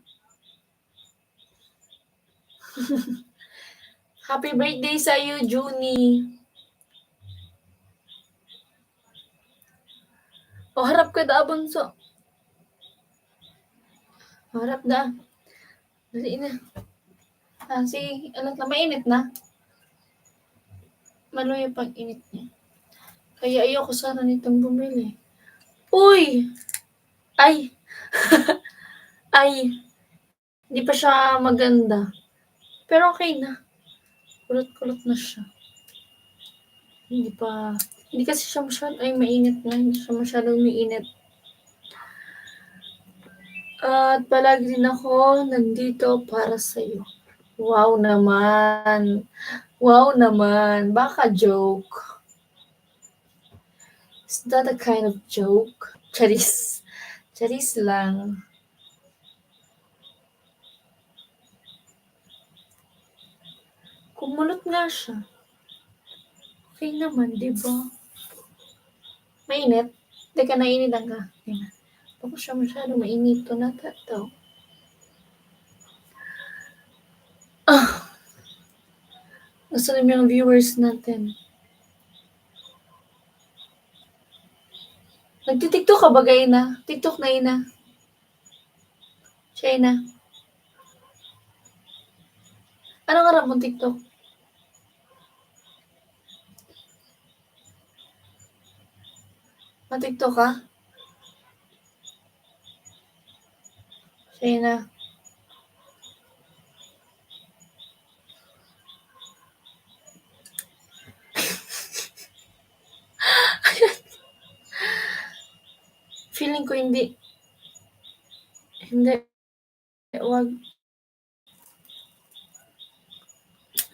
Happy birthday sa iyo, Junie. Harap ka da, Bunso. Harap da. Dali na. Sige, alam na, mainit na. Manoy yung pag-init niya. Kaya ayoko sana nitong bumili. Uy! Ay! Ay! Hindi pa siya maganda. Pero okay na. Kulot-kulot na siya. Hindi kasi siya masyadong, mainit na. Hindi siya masyadong mainit. At palagi din ako nandito para sa'yo. Wow naman. Wow naman, baka joke. Is that a kind of joke? Charis. Charis lang. Kumulot nga siya. Okay naman, di ba? Mainit? Teka, nainitan ka. Tingnan. Baka siya masyado mainit to na to. Ah! Gusto namin yung viewers natin. Nagtitiktok ka ba, Ina? TikTok na, Ina. Siya, Ina. Anong harap mong TikTok? Ma-TikTok ka? Siya, Ina. Feeling ko hindi. Hindi. Wag.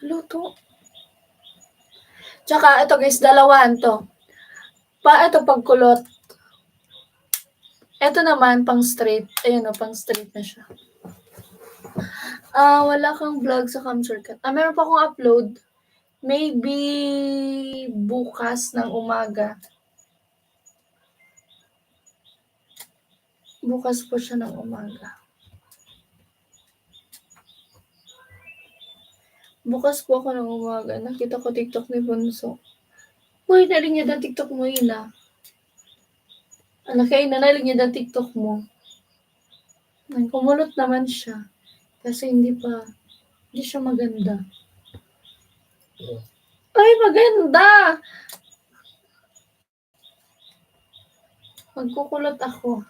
Luto. Tsaka, ito guys, dalawaan to. Ito pagkulot. Ito naman, pang straight. Ayun o, pang straight na siya. Wala kang vlog sa Cam Shortcut. Meron pa akong upload. Maybe bukas ng umaga. Bukas po siya ng umaga. Bukas po ako ng umaga. Nakita ko TikTok ni Bunso. Uy, naling niya na TikTok mo, Ina. Kayo na naling niya na TikTok mo. Kumulot naman siya. Kasi hindi siya maganda. Ay, maganda! Magkukulot ako.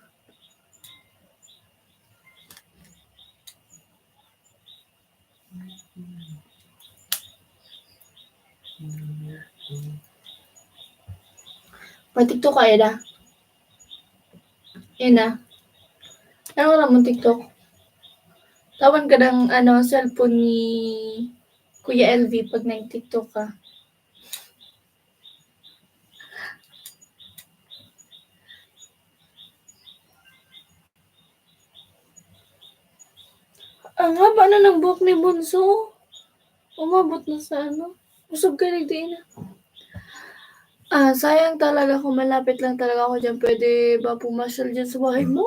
Pa-TikTok ka, Eda. Ina. Ano ka naman TikTok? Tawan ka ng cellphone ni Kuya LV pag nag-TikTok ka. Ang haba na ng buhok ni Bunso. Umabot na sa Usog ka nagdiin na. Sayang talaga kung malapit lang talaga ako dyan. Pwede ba pumasyal dyan sa bahay mo?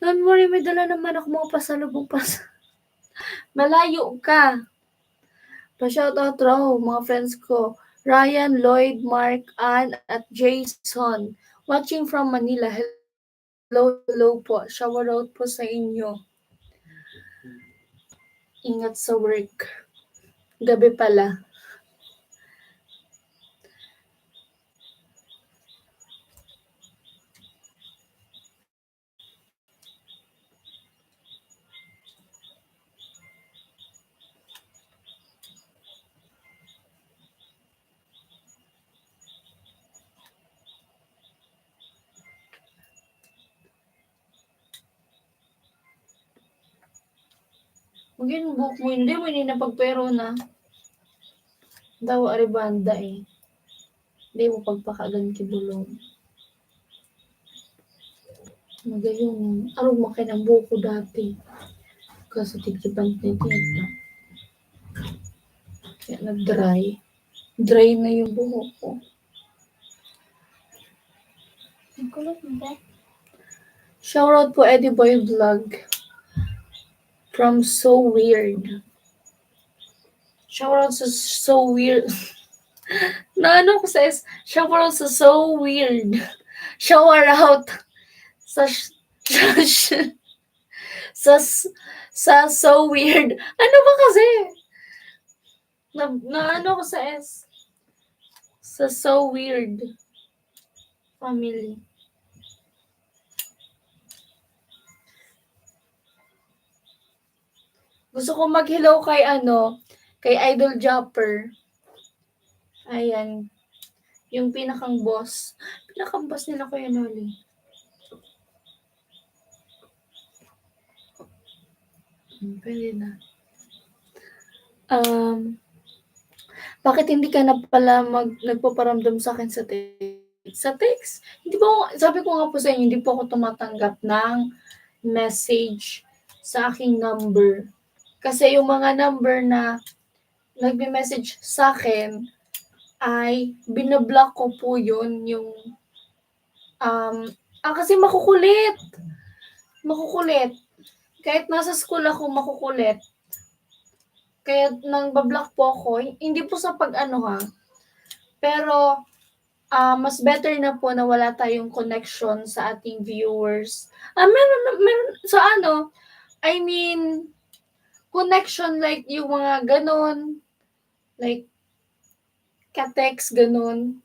Don't worry, may dala naman ako mga pasalubong Malayo ka. Pa-shoutout raw, mga friends ko. Ryan, Lloyd, Mark, Ann, at Jason. Watching from Manila. Hello po. Shower out po sa inyo. Ingat sa work. Gabi pala. Maging book mo, hindi mo napagpero na. Daw aribanda eh. Hindi mo pagpakagan kibulong. Magayon. Arog mo kayo ng buko dati. Kasi tigibant na na. Kaya nag-dry. Dry na yung buhok ko. Shoutout po Eddie Boy Vlog. From So Weird. Shoutout sa So Weird. Ko sa shoutout sa So Weird. Shower out sa So Weird. Ano ba kasi? Ko sa S. Sa So Weird family. Gusto ko mag-hello kay kay Idol Jopper. Ayan. Yung pinakang boss. Pinakang boss nila Kuya Noli. Pwede na. Bakit hindi ka na pala nagpaparamdam sa akin sa text? Sa text? Hindi po ako, sabi ko nga po sa inyo, hindi po ako tumatanggap ng message sa aking number. Kasi yung mga number na nagme-message sa akin ay binablock ko po yun, yung kasi makukulit. Makukulit. Kahit nasa school ako, makukulit. Kaya nang bablock po ako, hindi po sa pag-ano ha, pero mas better na po na wala tayong connection sa ating viewers. Meron sa ano, I mean, connection like yung mga ganon, like ka-text ganon.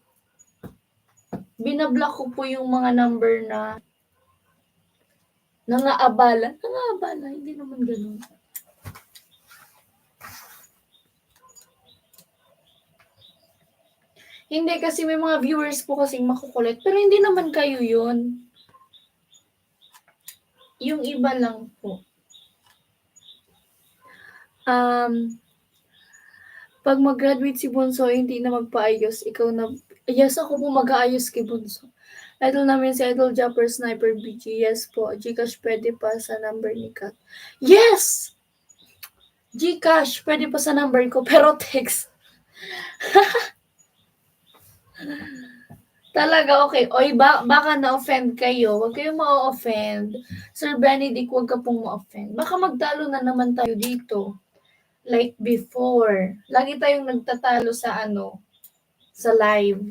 Binablock ko po yung mga number na nangaabala. Nangaabala, hindi naman ganon. Hindi, kasi may mga viewers po kasing makukulit, pero hindi naman kayo yun. Yung iba lang po. Pag mag-graduate si Bunso, hindi na magpaayos, ikaw na, yes, ako po mag-aayos kay Bunso. Idol namin si Idol Japper Sniper BG, yes po. Gcash pwede pa sa number ni Kat. Yes! Gcash pwede pa sa number ko, pero text. Talaga, okay. Oy, baka na-offend kayo. Huwag kayong ma-offend. Sir Benedict, huwag ka pong ma-offend. Baka magtalo na naman tayo dito. Like before. Lagi tayong nagtatalo sa sa live.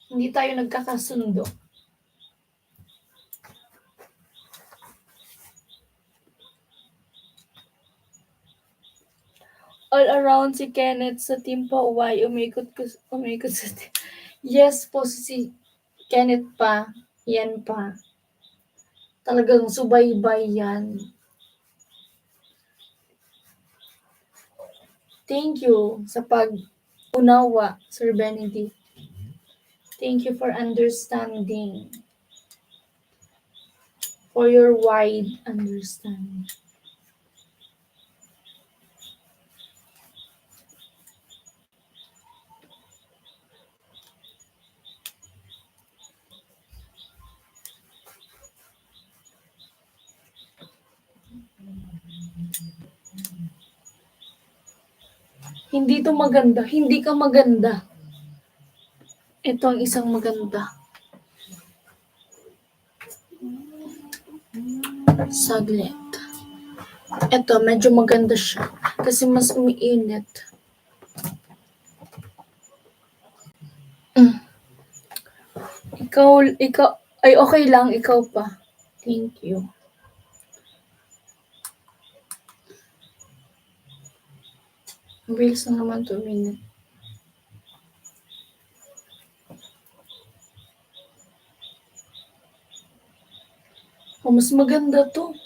Hindi tayo nagkakasundo. All around si Kenneth sa Team Pauway, umikot sa team. Yes po, si Kenneth pa. Yan pa. Talagang subaybay yan. Thank you sa pag-unawa, Sir Benedict. Thank you for understanding. For your wide understanding. Hindi to maganda. Hindi ka maganda. Ito ang isang maganda. Saglit. Ito, medyo maganda siya. Kasi mas umiinit. Ikaw, ay okay lang, ikaw pa. Thank you. Bilis na naman 2 minutes. Oh, mas maganda to.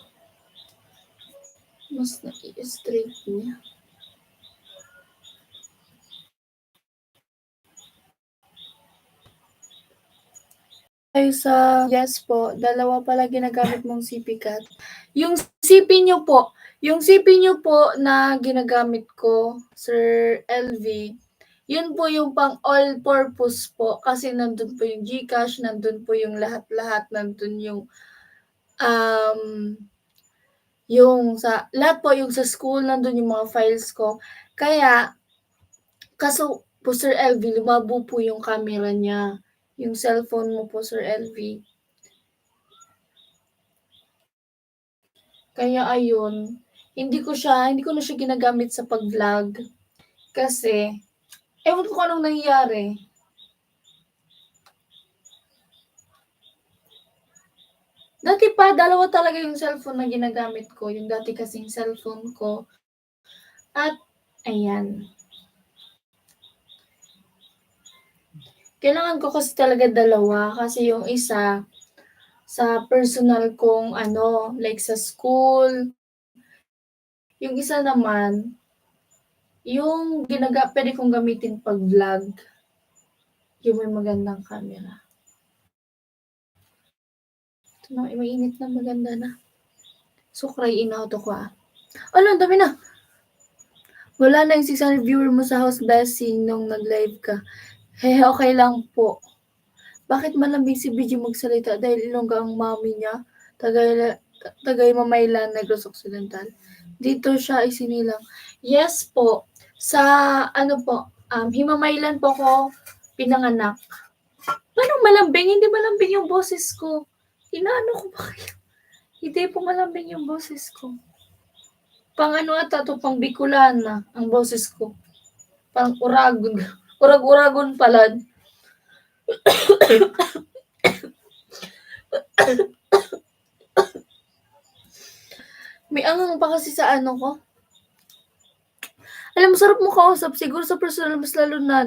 Mas na-i-straight niya. Ay sa yes po, dalawa pala ginagamit mong CP Cat. Yung CP nyo po na ginagamit ko, Sir LV, yun po yung pang all purpose po kasi nandun po yung GCash, nandun po yung lahat-lahat, nandun yung sa lahat po, yung sa school, nandun yung mga files ko. Kaya kaso po Sir LV, lumabo po yung camera niya. Yung cellphone mo po Sir LV. Kaya ayun, hindi ko na siya ginagamit sa pag-vlog. Kasi, ewan ko anong nangyari. Dati pa, dalawa talaga yung cellphone na ginagamit ko. Yung dati kasing cellphone ko. At, ayan. Kailangan ko kasi talaga dalawa. Kasi yung isa, sa personal kong like sa school. Yung isa naman, yung pwede kong gamitin pag vlog. Yung may magandang camera. Ito na, mainit na, maganda na. So, cry in auto ko Ano, dami na. Wala na yung 600 viewer mo sa house blessing nung nag-live ka. Okay lang po. Bakit malambing si BG magsalita dahil Ilongga ang mami niya? Tagay Mamaylan, Negros Occidental. Dito siya isinilang. Yes po. Sa Himamaylan po ko pinanganak. Paano malambing? Hindi malambing yung boses ko. Inaano ko ba kayo? Hindi po malambing yung boses ko. Pang ata to, pang Bicolana ang boses ko. Pang Uragon. Urag-uragon pala. May angang pa kasi sa ko. Alam mo, sarap mo kausap. Siguro sa personal, mas lalo na,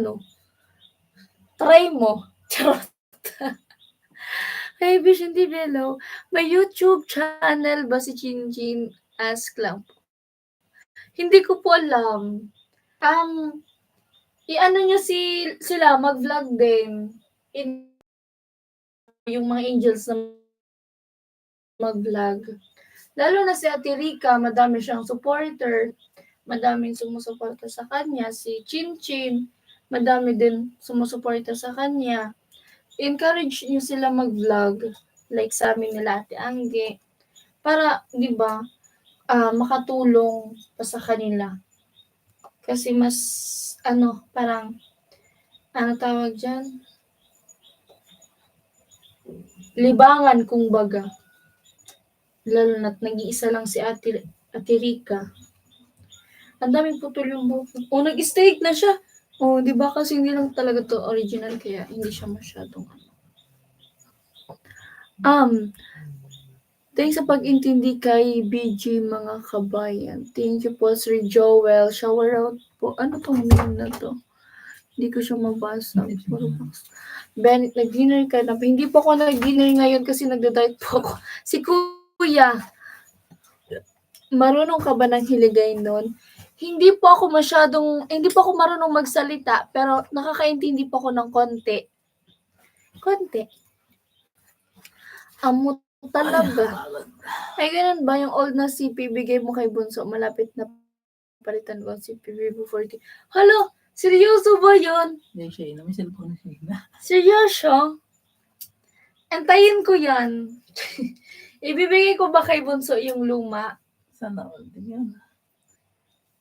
Try mo. Charot. Hey, Vision TV, hello. May YouTube channel ba si Chin? Ask lang po. Hindi ko po alam. I-ano nyo sila, mag-vlog din. Yung mga angels na mag-vlog. Lalo na si Ate Rica, madami siyang supporter. Madaming sumusuporta sa kanya. Si Chin, madami din sumusuporta sa kanya. Encourage nyo sila mag-vlog. Like sa amin nila Ate Angge. Para, di ba, makatulong pa sa kanila. Kasi mas, parang, tawag dyan? Libangan, kumbaga. Lalo na't nag-iisa lang si Ate Rica. Ang daming putol yung buhok. Nag-straight na siya. Di ba kasi hindi lang talaga to original kaya hindi siya masyadong thanks sa pag-intindi kay BG mga kabayan. Thank you po Sir Joel. Shower out po. Ano tong name na to? Hindi ko siya mabasa. Ben, nag-dinner ka na. Hindi po ako nag-dinner ngayon kasi nagda-diet po ako. Si Kuya, marunong ka ba ng hiligay nun? Hindi po ako marunong magsalita, pero nakakaintindi po ako ng konti. Amo talaga. Ay, ganun ba? Yung old na CP, bigay mo kay Bunso, malapit na palitan ko ang CP Vivo 40. Hala, seryoso ba yun? Hindi siya, may cellphone na siya. Seryoso? Antayin ko yan. Ibibigay ko ba kay Bunso yung luma? Sana all din yun.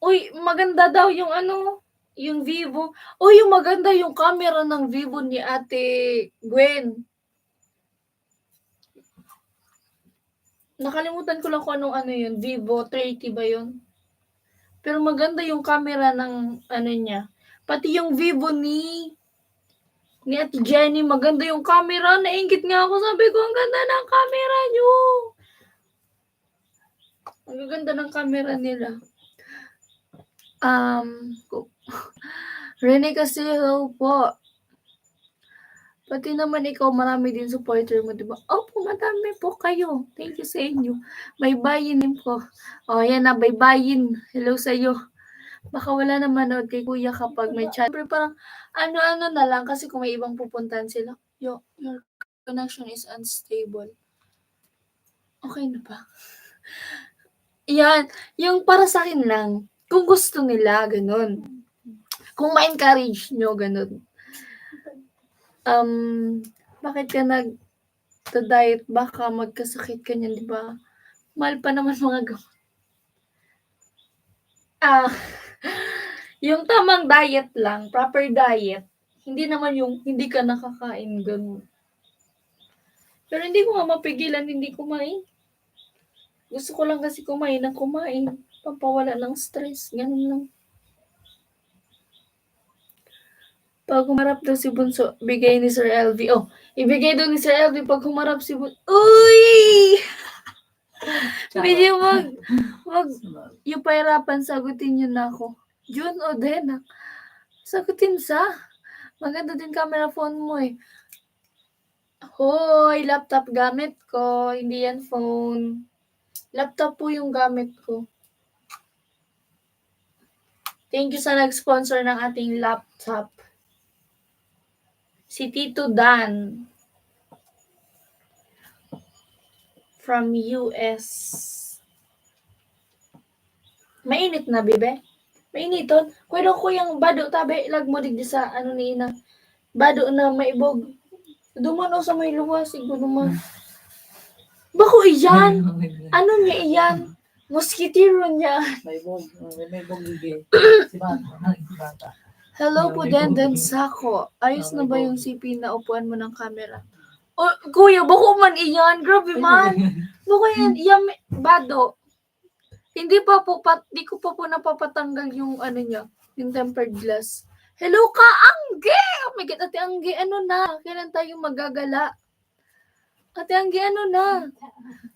Uy, maganda daw yung yung Vivo. Uy, yung maganda yung camera ng Vivo ni Ate Gwen. Nakalimutan ko lang kung anong yun. Vivo 30 ba yun? Pero maganda yung camera ng niya. Pati yung Vivo ni Ate Jenny, maganda yung camera. Nainggit nga ako. Sabi ko, ang ganda ng camera nyo. Ang ganda ng camera nila. Rene Castillo po. Pati naman ikaw, marami din supporter mo, diba? Opo, madami po kayo. Thank you sa inyo. May bayin din po. Yan na, baybayin. Hello sa iyo. Baka wala na manood kay Kuya kapag may chat. Pero parang, ano na lang, kasi kung may ibang pupuntahan sila, your connection is unstable. Okay na ba? Yan, yung para sa akin lang, kung gusto nila, ganun. Kung ma-encourage nyo, ganun. Bakit ka nag-diet? Baka magkasakit ka niyan, di ba? Mahal pa naman mga gamot. Yung tamang diet lang, proper diet. Hindi naman yung hindi ka nakakain, ganun. Pero hindi ko nga mapigilan, hindi kumain. Gusto ko lang kasi kumain. Pampawala ng stress, ganun lang. Pag humarap daw si Bunso, bigay ni Sir LV. Ibigay daw ni Sir LV pag humarap si Bunso. Uy! Medyo wag yung pahirapan, sagutin nyo na ako. June o Dena. Sagutin sa. Maganda din camera phone mo eh. Hoy, laptop gamit ko. Hindi yan phone. Laptop po yung gamit ko. Thank you sa nag-sponsor ng ating laptop. Si Tito Dan. From US. Mainit na, bebe? Mainiton. Kuya daw kuyang bado tabi. Lag mo digdi sa ano ni ina. Bado na maibog. Dumano sa may luwas. Siguro naman. Bako iyan? Ano niya iyan? Mosquitero niya. May bog gigi. Si bata. Hello po, Denden Sako. Ayos na ba yung CP na upuan mo ng camera? Oh, kuya, bako man iyan. Grabe man. Bako yan. Iyan, bado. Hindi di ko pa po napapatanggal yung ano niya, yung tempered glass. Hello ka, Angge! Oh my God, Ate Angge, ano na? Kailan tayo magagala? Ate Angge, ano na?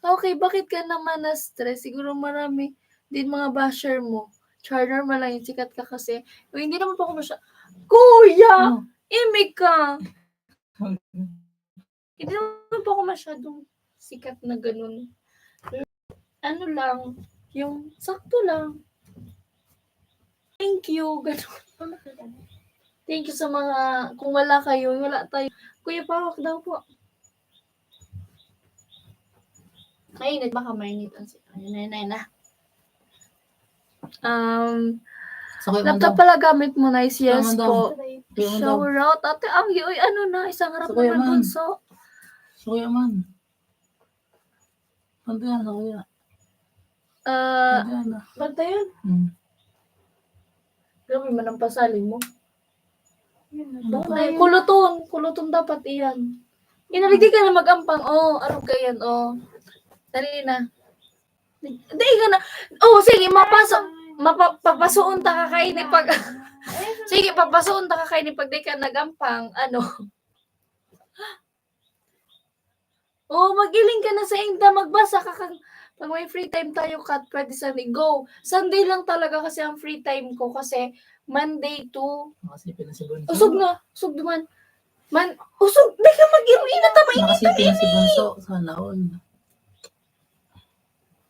Okay, bakit ka naman na-stress? Siguro marami din mga basher mo. Charner mo lang yung sikat ka kasi. O, hindi naman po ako Kuya! Imig ka! Hindi naman po ako masyadong sikat na ganun. Ano lang, yung sakto lang. Thank you. Ganun. Thank you sa mga, kung wala kayo, wala tayo. Kuya, pawak daw po. Mainit, baka mainit. Ayun na. So, kayo Laptop daw. pala gamit mo, nice. Yes Tama daw. po. Kuya man daw. Shower out. Ate, uy, ano na, isang harap Sa kuya naman man. bunso. Sa kuya man. Pantayan sa kuya. Pantayan na. Banta yun? Grabe man ang pasalin mo. Bakit? Kuluton dapat iyan. Inaligi ka na magampang. Oh, ano ka yan? Oh. Dali na. Dali ka na. Oh, sige, papasuon ta ka kayo ni pag... sige, papasuon ta ka kayo ni pag di ka nagampang. Ano? Oh, magiling ka na sa ingda. Magbasa ka kang... Pag may free time tayo, Kat, pwede Sunday. Go. Sunday lang talaga kasi ang free time ko kasi Monday to... Nakasipin na si Bunso. Usog na. Usog naman. Usog. Di ka mag-iruin na tama. Nakasipin na si Bunso. Sana all.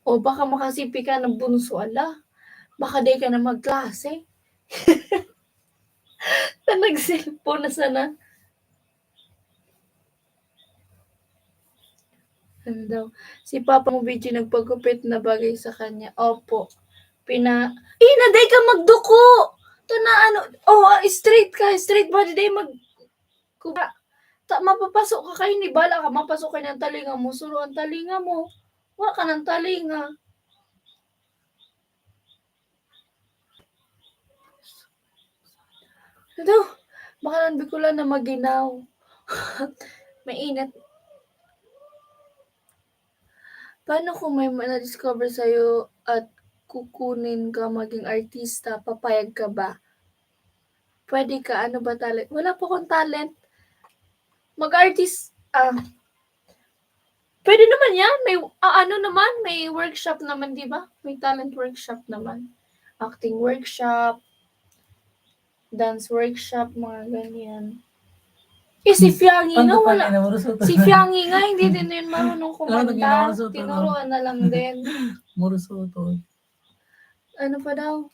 O baka makasipi ka ng bunso, ala. Baka di ka na magklase. Nag-cellphone na sana. Ano daw? Si Papa mo video nagpagupit na bagay sa kanya. Opo. Naday ka magduko! Ito na ano. Straight ka. Straight body day kuba. Mapapasok ka kayo ni bala ka. Mapasok kayo ng talinga mo. Suro ang talinga mo. Wala ka ng talinga. Ito, baka nang Bicol na maginaw. Mainit. Paano kung may na-discover sa'yo at kukunin ka maging artista, papayag ka ba? Pwede ka, ano ba talent? Wala po akong talent. Mag-artist, pwede naman yan. May workshop naman, di ba? May talent workshop naman. Acting workshop, dance workshop, mga ganyan. Si Fiangi nga, wala. Si Fiangi nga, hindi din yun marunong kumanta. Tinuruan na lang din. Murusoto. Ano pa daw?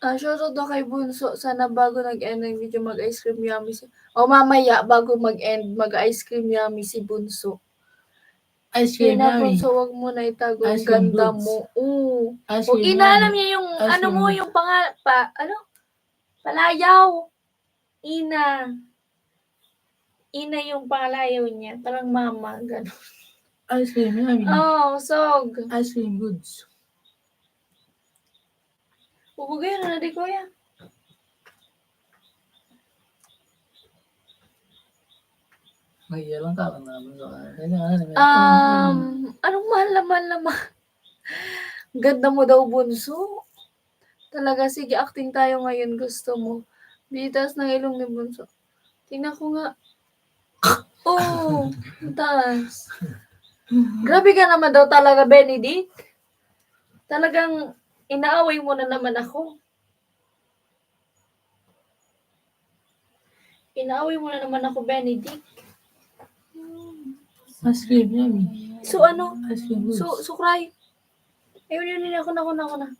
Shoutout daw kay Bunso. Sana bago nag-end ng video, mag-ice cream yummy si... mamaya, bago mag-end, mag-ice cream yummy si Bunso. Ice cream yummy. Bunso, wag mo na itago. Ang Ice cream ganda goods. mo. Ice cream Inaalam yummy. niya yung, Ice ano cream mo, goods. yung palayaw. Ina yung palayaw niya. Parang mama, gano'n. Ice cream yummy. Sog. Ice cream goods. Bubugay na di ko yan. Mahiya lang ka naman sa Anong mahal naman? Ganda mo daw, Bunso. Talaga, sige, acting tayo ngayon. Gusto mo. Bitas ng ilong ni Bunso. Tingnan ko nga. Taas. Grabe ka naman daw talaga, Benedict. Talagang inaaway mo na naman ako. Benedict. Ice cream yummy. So, ano? Ice cream goods. So cry. Ayun, ako na.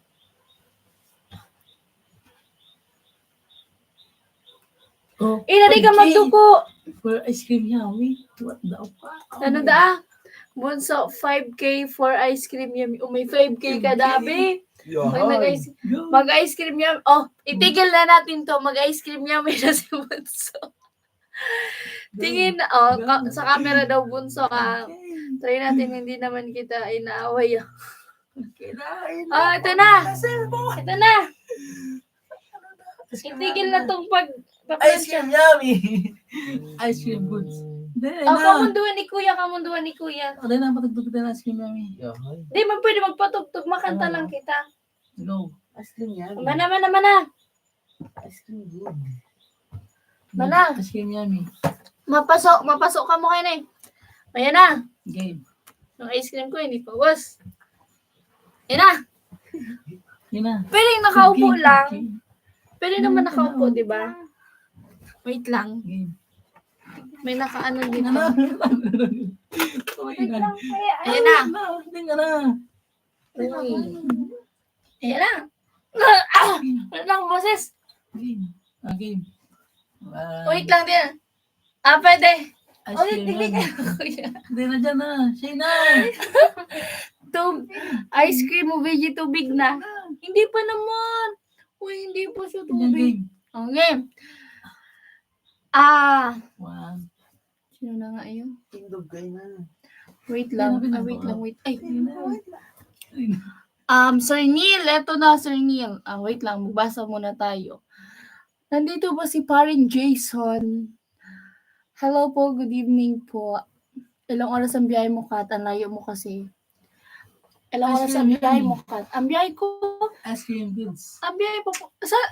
Di ka magduko. For ice cream yummy. What the fuck? Ano da? Bunso, 5K for ice cream yummy. May 5K ka dabi. Mag-ice cream yum. Oh, itigil na natin to. Mag-ice cream yummy na si Bunso. Tingin, sa camera daw, Bunso, try natin, hindi naman kita inaaway. Ito na. Ito na. Itigil na tong Ice cream yummy. Ice cream goods. Kamunduan ni Kuya. Ano na patugtog na ice cream yummy. Di man pwede magpatugtog, makanta lang kita. Go. Ice cream yummy. Mana. Ice cream good. Mana. Ice cream yummy. Mapasok ka mo kayo na eh. Ayan na. Game. Yung ice cream ko, hindi pa was. Ayan na. Yun na. Pwede nakaupo Game. lang. Pwede naman nakaupo, di ba? Wait lang. Game. May nakaano dito. Wait lang. Ayan na. Hindi ka na. Ayan na. Wait lang, boses. Game. Game. Wait lang din. Pwede. Ice Ulit, cream tigil yummy. ka, Kuya. Hindi na dyan na. Siya na. Ice cream mo, veggie tubig na. Hindi pa naman. Uy, hindi pa siya Yan tubig. game. Okay. One. Sino na nga yun? Tindog kayo na. Wait lang. Wait. Ay. Ay. Sir Neil, eto na, Sir Neil. Wait lang, magbasa muna tayo. Nandito ba si Parin Jason? Hello po, good evening po. Ilang oras ang biyahe mo, Kat? Ang layo mo kasi. Ilang oras ang biyahe mo, Kat? Ang biyahe ko, Ice cream goods. ang biyahe po.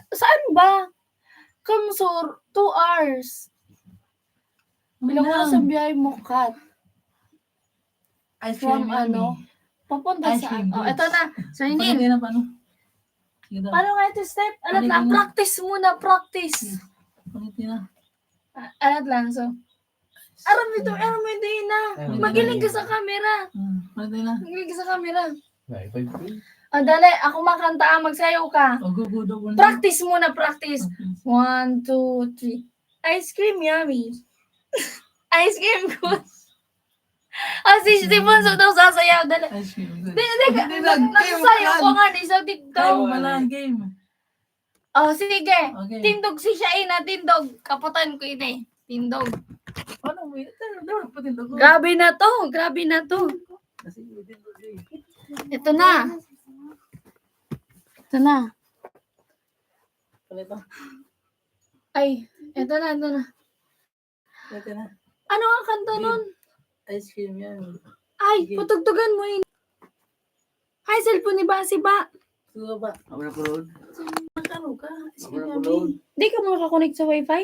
Saan ba? Kamsur, 2 hours. Ilang oras ang biyahe mo, Kat? Ice cream From yummy. Papunta Ice saan? cream goods. Ito na, Sir Neil. Pagkakita na paano? Sige daw. Paano nga ito step? Alat lang, Paano? practice muna, practice. Pagkakita na. Alat lang, so. Aram ito na. Magiling ka sa camera. Pagkakita na. Magiling ka sa camera. Dali, ako makanta, magsayaw ka. O, go daw. Practice muna, practice. 1, 2, 3. Ice cream yummy. Ice cream good. Si Bunso daw sasayaw. Dali. Ice cream goods. Nagsasayaw ko nga di sa Tayo TikTok. wala game. Sige. Okay. Tindog si Shaina, tindog. Kaputan ko ine. Tindog. Paano mo yun? Daw patindog ko. Grabe na to. Kasi tindog eh. Ito na. Palito. Ay, ito na. Pagkakita na. Ano ang kanta nun? Ice cream yummy. Ay, Sige. patugtugan mo yun. Ay, cellphone ni Basi ba? Suga ba? Ako na kulod. Ano ka? Ice Ako cream na yummy. kulod. Di ka mo nakakonect sa wifi?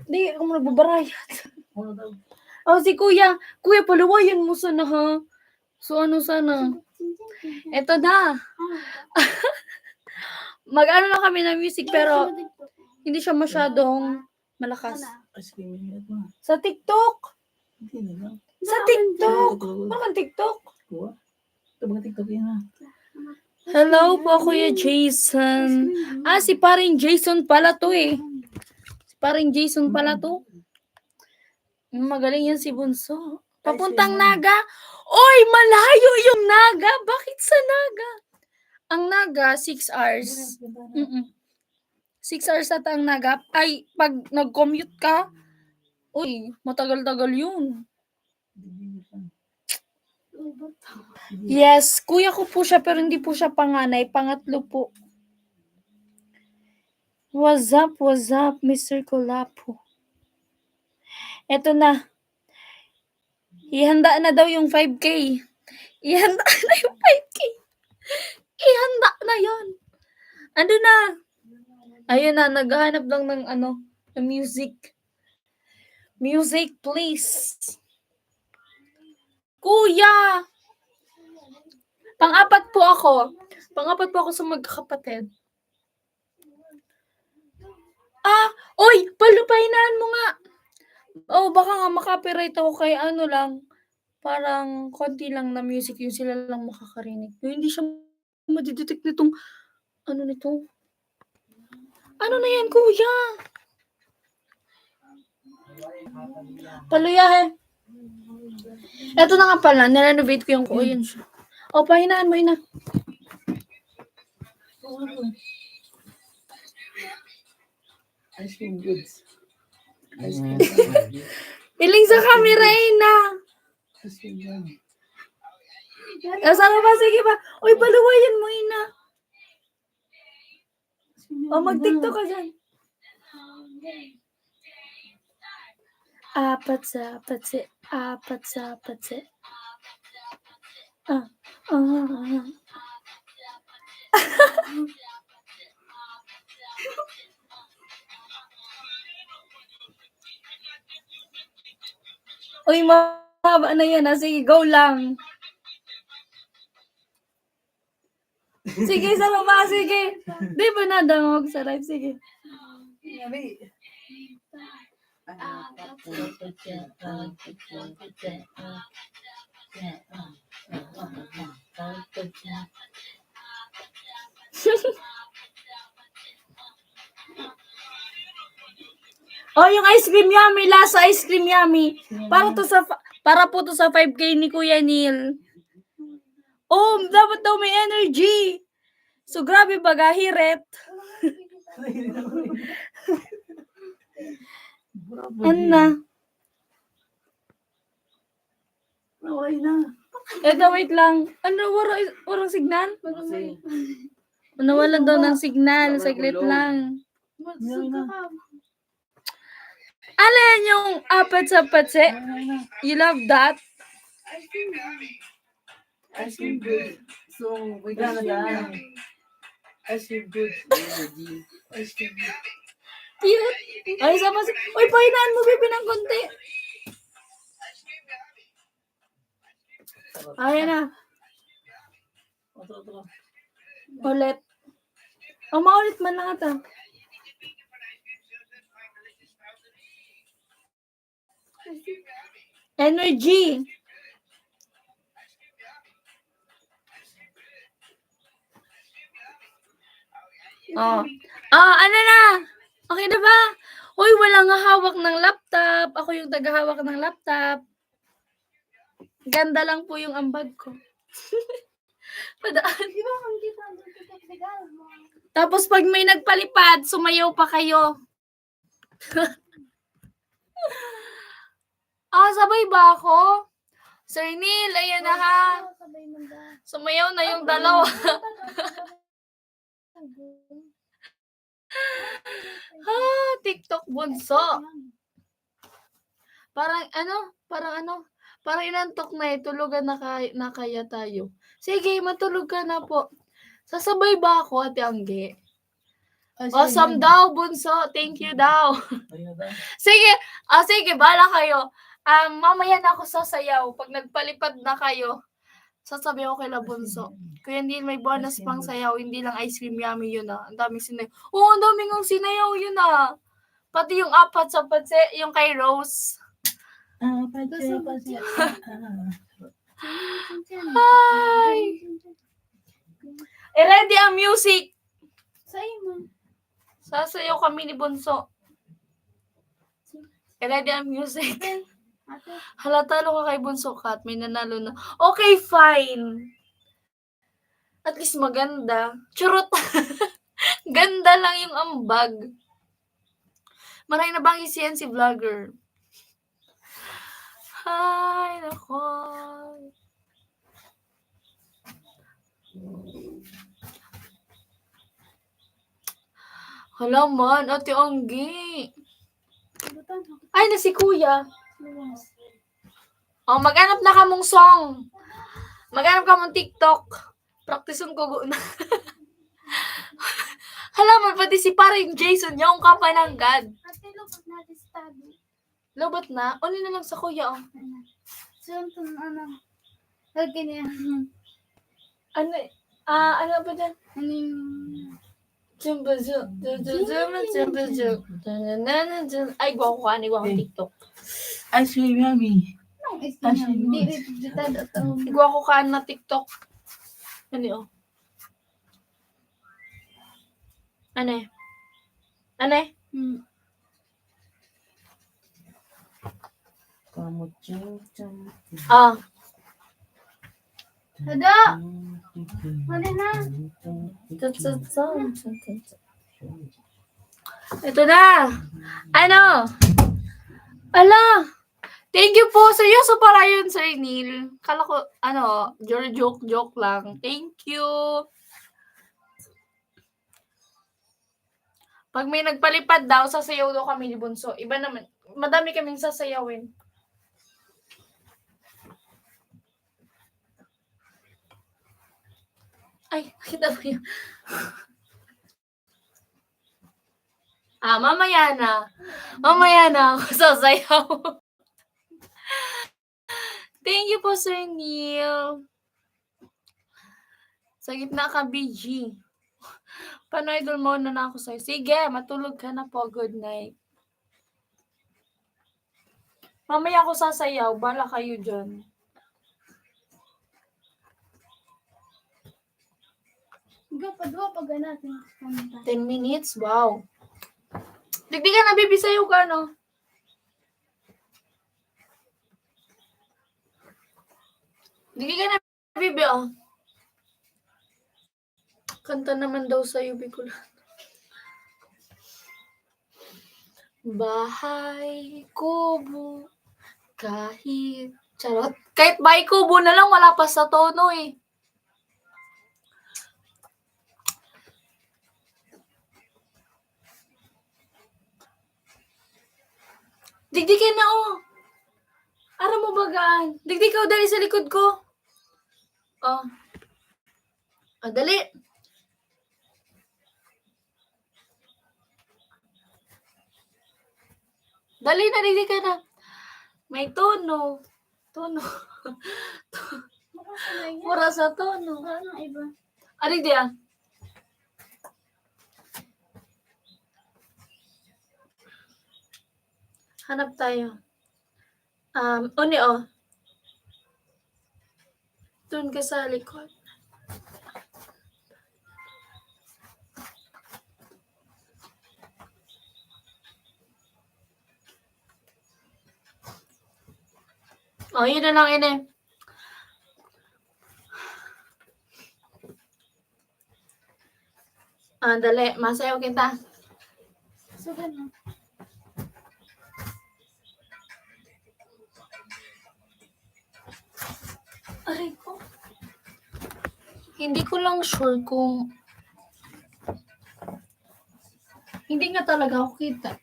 Di ka mo nagbabarayat. Ano daw? Si Kuya. Kuya, paluwayan mo sana ha. So ano sana? Ito na. Mag-ano lang kami ng music pero hindi siya masyadong malakas. Ice cream yummy. Ito na. Sa TikTok. Hindi na. Sa TikTok. Bakit TikTok? Kuha. Ito mga TikTok yun na. Hello po, Kuya Jason. Si paring Jason pala to eh. Si paring Jason pala to. Magaling yan si Bunso. Papuntang Naga. Oy, malayo yung Naga. Bakit sa Naga? Ang Naga, 6 hours. 6 hours ata ang Naga. Ay, pag nag-commute ka, uy, matagal-tagal yun. Yes, kuya ko po siya pero hindi po siya panganay. Pangatlo po. What's up, Mr. Kolapo? Eto na. Ihanda na daw yung 5K. Ihanda na yung 5K. Ihanda na yon. Ano na? Ayun na, naghahanap lang ng ng music. Music, please. Kuya! Pang-apat po ako sa magkakapatid. Oy! Palupahinaan mo nga! Baka nga makapiright ako kay lang. Parang konti lang na music yung sila lang makakarinig. Hindi siya madidetect nitong nito. Ano na yan, kuya? Paluyahe. Ito na nga pala, nirenovate ko yung kuya siya. Pahinaan mo, ina. Ice cream goods. Ice cream Mm. goods. Piling sa camera, Ina. Ice cream goods. Saan ba? Sige ba? Uy, paluwayan mo, Ina. O, mag-tiktok ka dyan. Apat sa patse. Apat sa patse. Ah. Uy, mahaba na yan. Sige, go lang. Sige, sa baba. Sige. Di ba nadamog sa live? Sige. Yummy. Oh, yung ice cream yummy. Lasa ice cream yummy. Para po to sa 5K ni Kuya Neil. Oh, dapat daw may energy. So, grabe baga, hiret. Ano na? Okay na. Eto, wait lang. Ano, warang signal? Nawalan daw ng signal. Saglit lang. Alin yung apat sa patse? You love that? Ice cream goods. So, we got that. Ice cream goods. Ice cream goods. Cute. Ay, sama si... Uy, pahinaan mo, Bibi, ng konti. Ayan na. Ulit. O, maulit man lang ata. Energy. Oh. Ano na? Okay na ba? Uy, wala nga hawak ng laptop. Ako yung tagahawak ng laptop. Ganda lang po yung ambag ko. Padaan. Tapos pag may nagpalipad, sumayaw pa kayo. Sabay ba ako? Sir Neil, ayan na ha. Sumayaw na yung dalawa. TikTok bunso. Parang inantok na tulugan na kaya tayo. Sige, matulog ka na po. Sasabay ba ako, Ate Angge? Awesome daw, bunso. Thank you daw. Sige, sige, bala kayo. Mamaya na ako sasayaw. Pag nagpalipad na kayo, sasabi ko kay Bunso. Kuya hindi may bonus pang sayaw. Hindi lang ice cream yummy yun ah. Ang daming sinayaw. Oo, ang daming ang sinayaw yun ah. Pati yung apat sa patse, yung kay Rose. Hi! Ready ang music. Sasayaw kami ni Bunso. Ready ang music. Halatalo ka kay Bunso Kat. May nanalo na. Okay, fine. At least maganda. Churot. Ganda lang yung ambag. Maray na bang isiyan si vlogger? Hi, nako. Hala man, Ate Anggi. Ay, na si Kuya. Oh, maghanap na ka mong song. Maghanap ka mong TikTok. Practiceon ko na. Hala man, pati si paring Jason, yung kapananggad. Ate, lubot na study. Lobot na? Uli na lang sa Kuya, oh. So, lagi niya. Ano ba dyan? Ano yung... Ay, guwaw ko ani guwaw TikTok. Ice cream yummy. Guwaw ko ka na TikTok. Ano oh? Ano? Dada! Mali na. Ito na. Ano? Ala! Thank you po. Seryoso pala yun, Sir Neil. Kala ko, joke lang. Thank you. Pag may nagpalipad daw, sasayaw daw kami ni Bunso. Iba naman. Madami kaming sasayawin. Ay, nakita mo yun. Mamaya na. Mamaya na ako sasayaw. Thank you po, Sir Neil. Sa gitna ka, BG. Panoidol mo na ako sa'yo. Sige, matulog ka na po. Good night. Mamaya ako sasayaw. Bala kayo dyan. Padua pag natin. 10 minutes? Wow. Digdi ka na, baby. Sayo ka, no? Digdi ka na, baby, oh. Kanta naman daw sa'yo, Bicol. Bahay kubo, kahit charot. Kahit bahay kubo na lang, wala pa sa tono eh. Digdi ka na, oh. Ara mo bagaan. Digdi ka, dali sa likod ko. Oh. Dali. Dali na, digdi ka na. May tono. Tono. Mura sa tono. Ano iba? Digdi ah. Hanap tayo. Uni oh. Doon ka sa likod. Oh, yun na lang ini. Dali. Masayaw kita. So, gano'n. Aray ko. Hindi ko lang sure kung hindi nga talaga ako kita.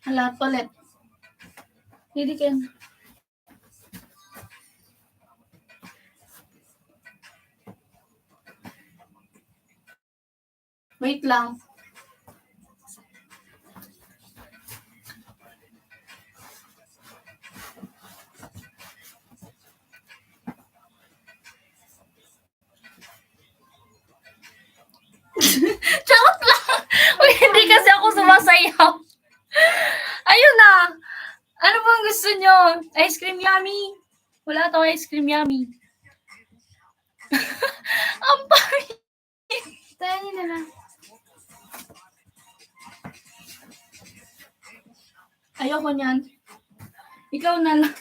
Hala, ulit. Hindi ka. Wait lang. Charot lang! Uy, hindi kasi ako sumasayaw. Ayun na! Ano bang gusto nyo? Ice cream yummy? Wala to ice cream yummy. Ang pangit! Tayo nila na. Ayoko niyan. Ikaw na lang.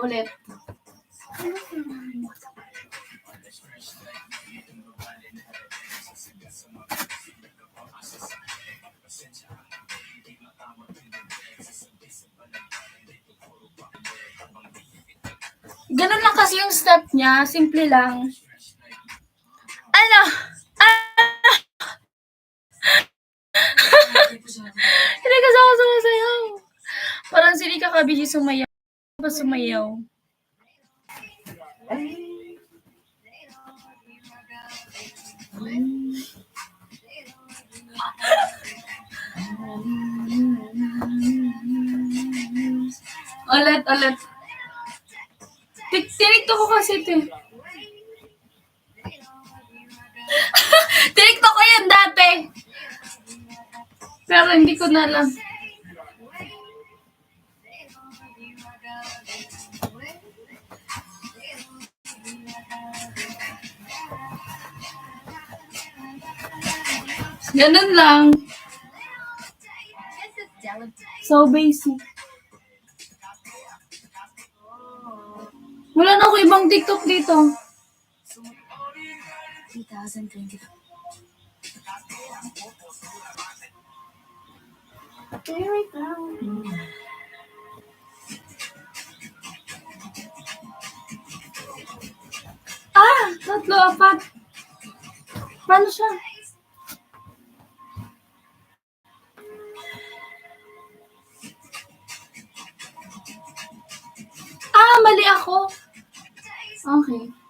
Ulit. Ganun lang kasi yung step niya. Simple lang. Ano? Hindi kasi ako sumasayaw. Parang sili ka kabisi sumayaw. Pa sumayaw. Ulit. Tiniktok ko kasi ito eh. Tiniktok ko yan dati. Pero hindi ko na lang. Ganun lang. So basic. Wala na ako ibang TikTok dito. 2020. Okay, wait lang. Tatlo, apat. Paano siya? Mali ako. Okay.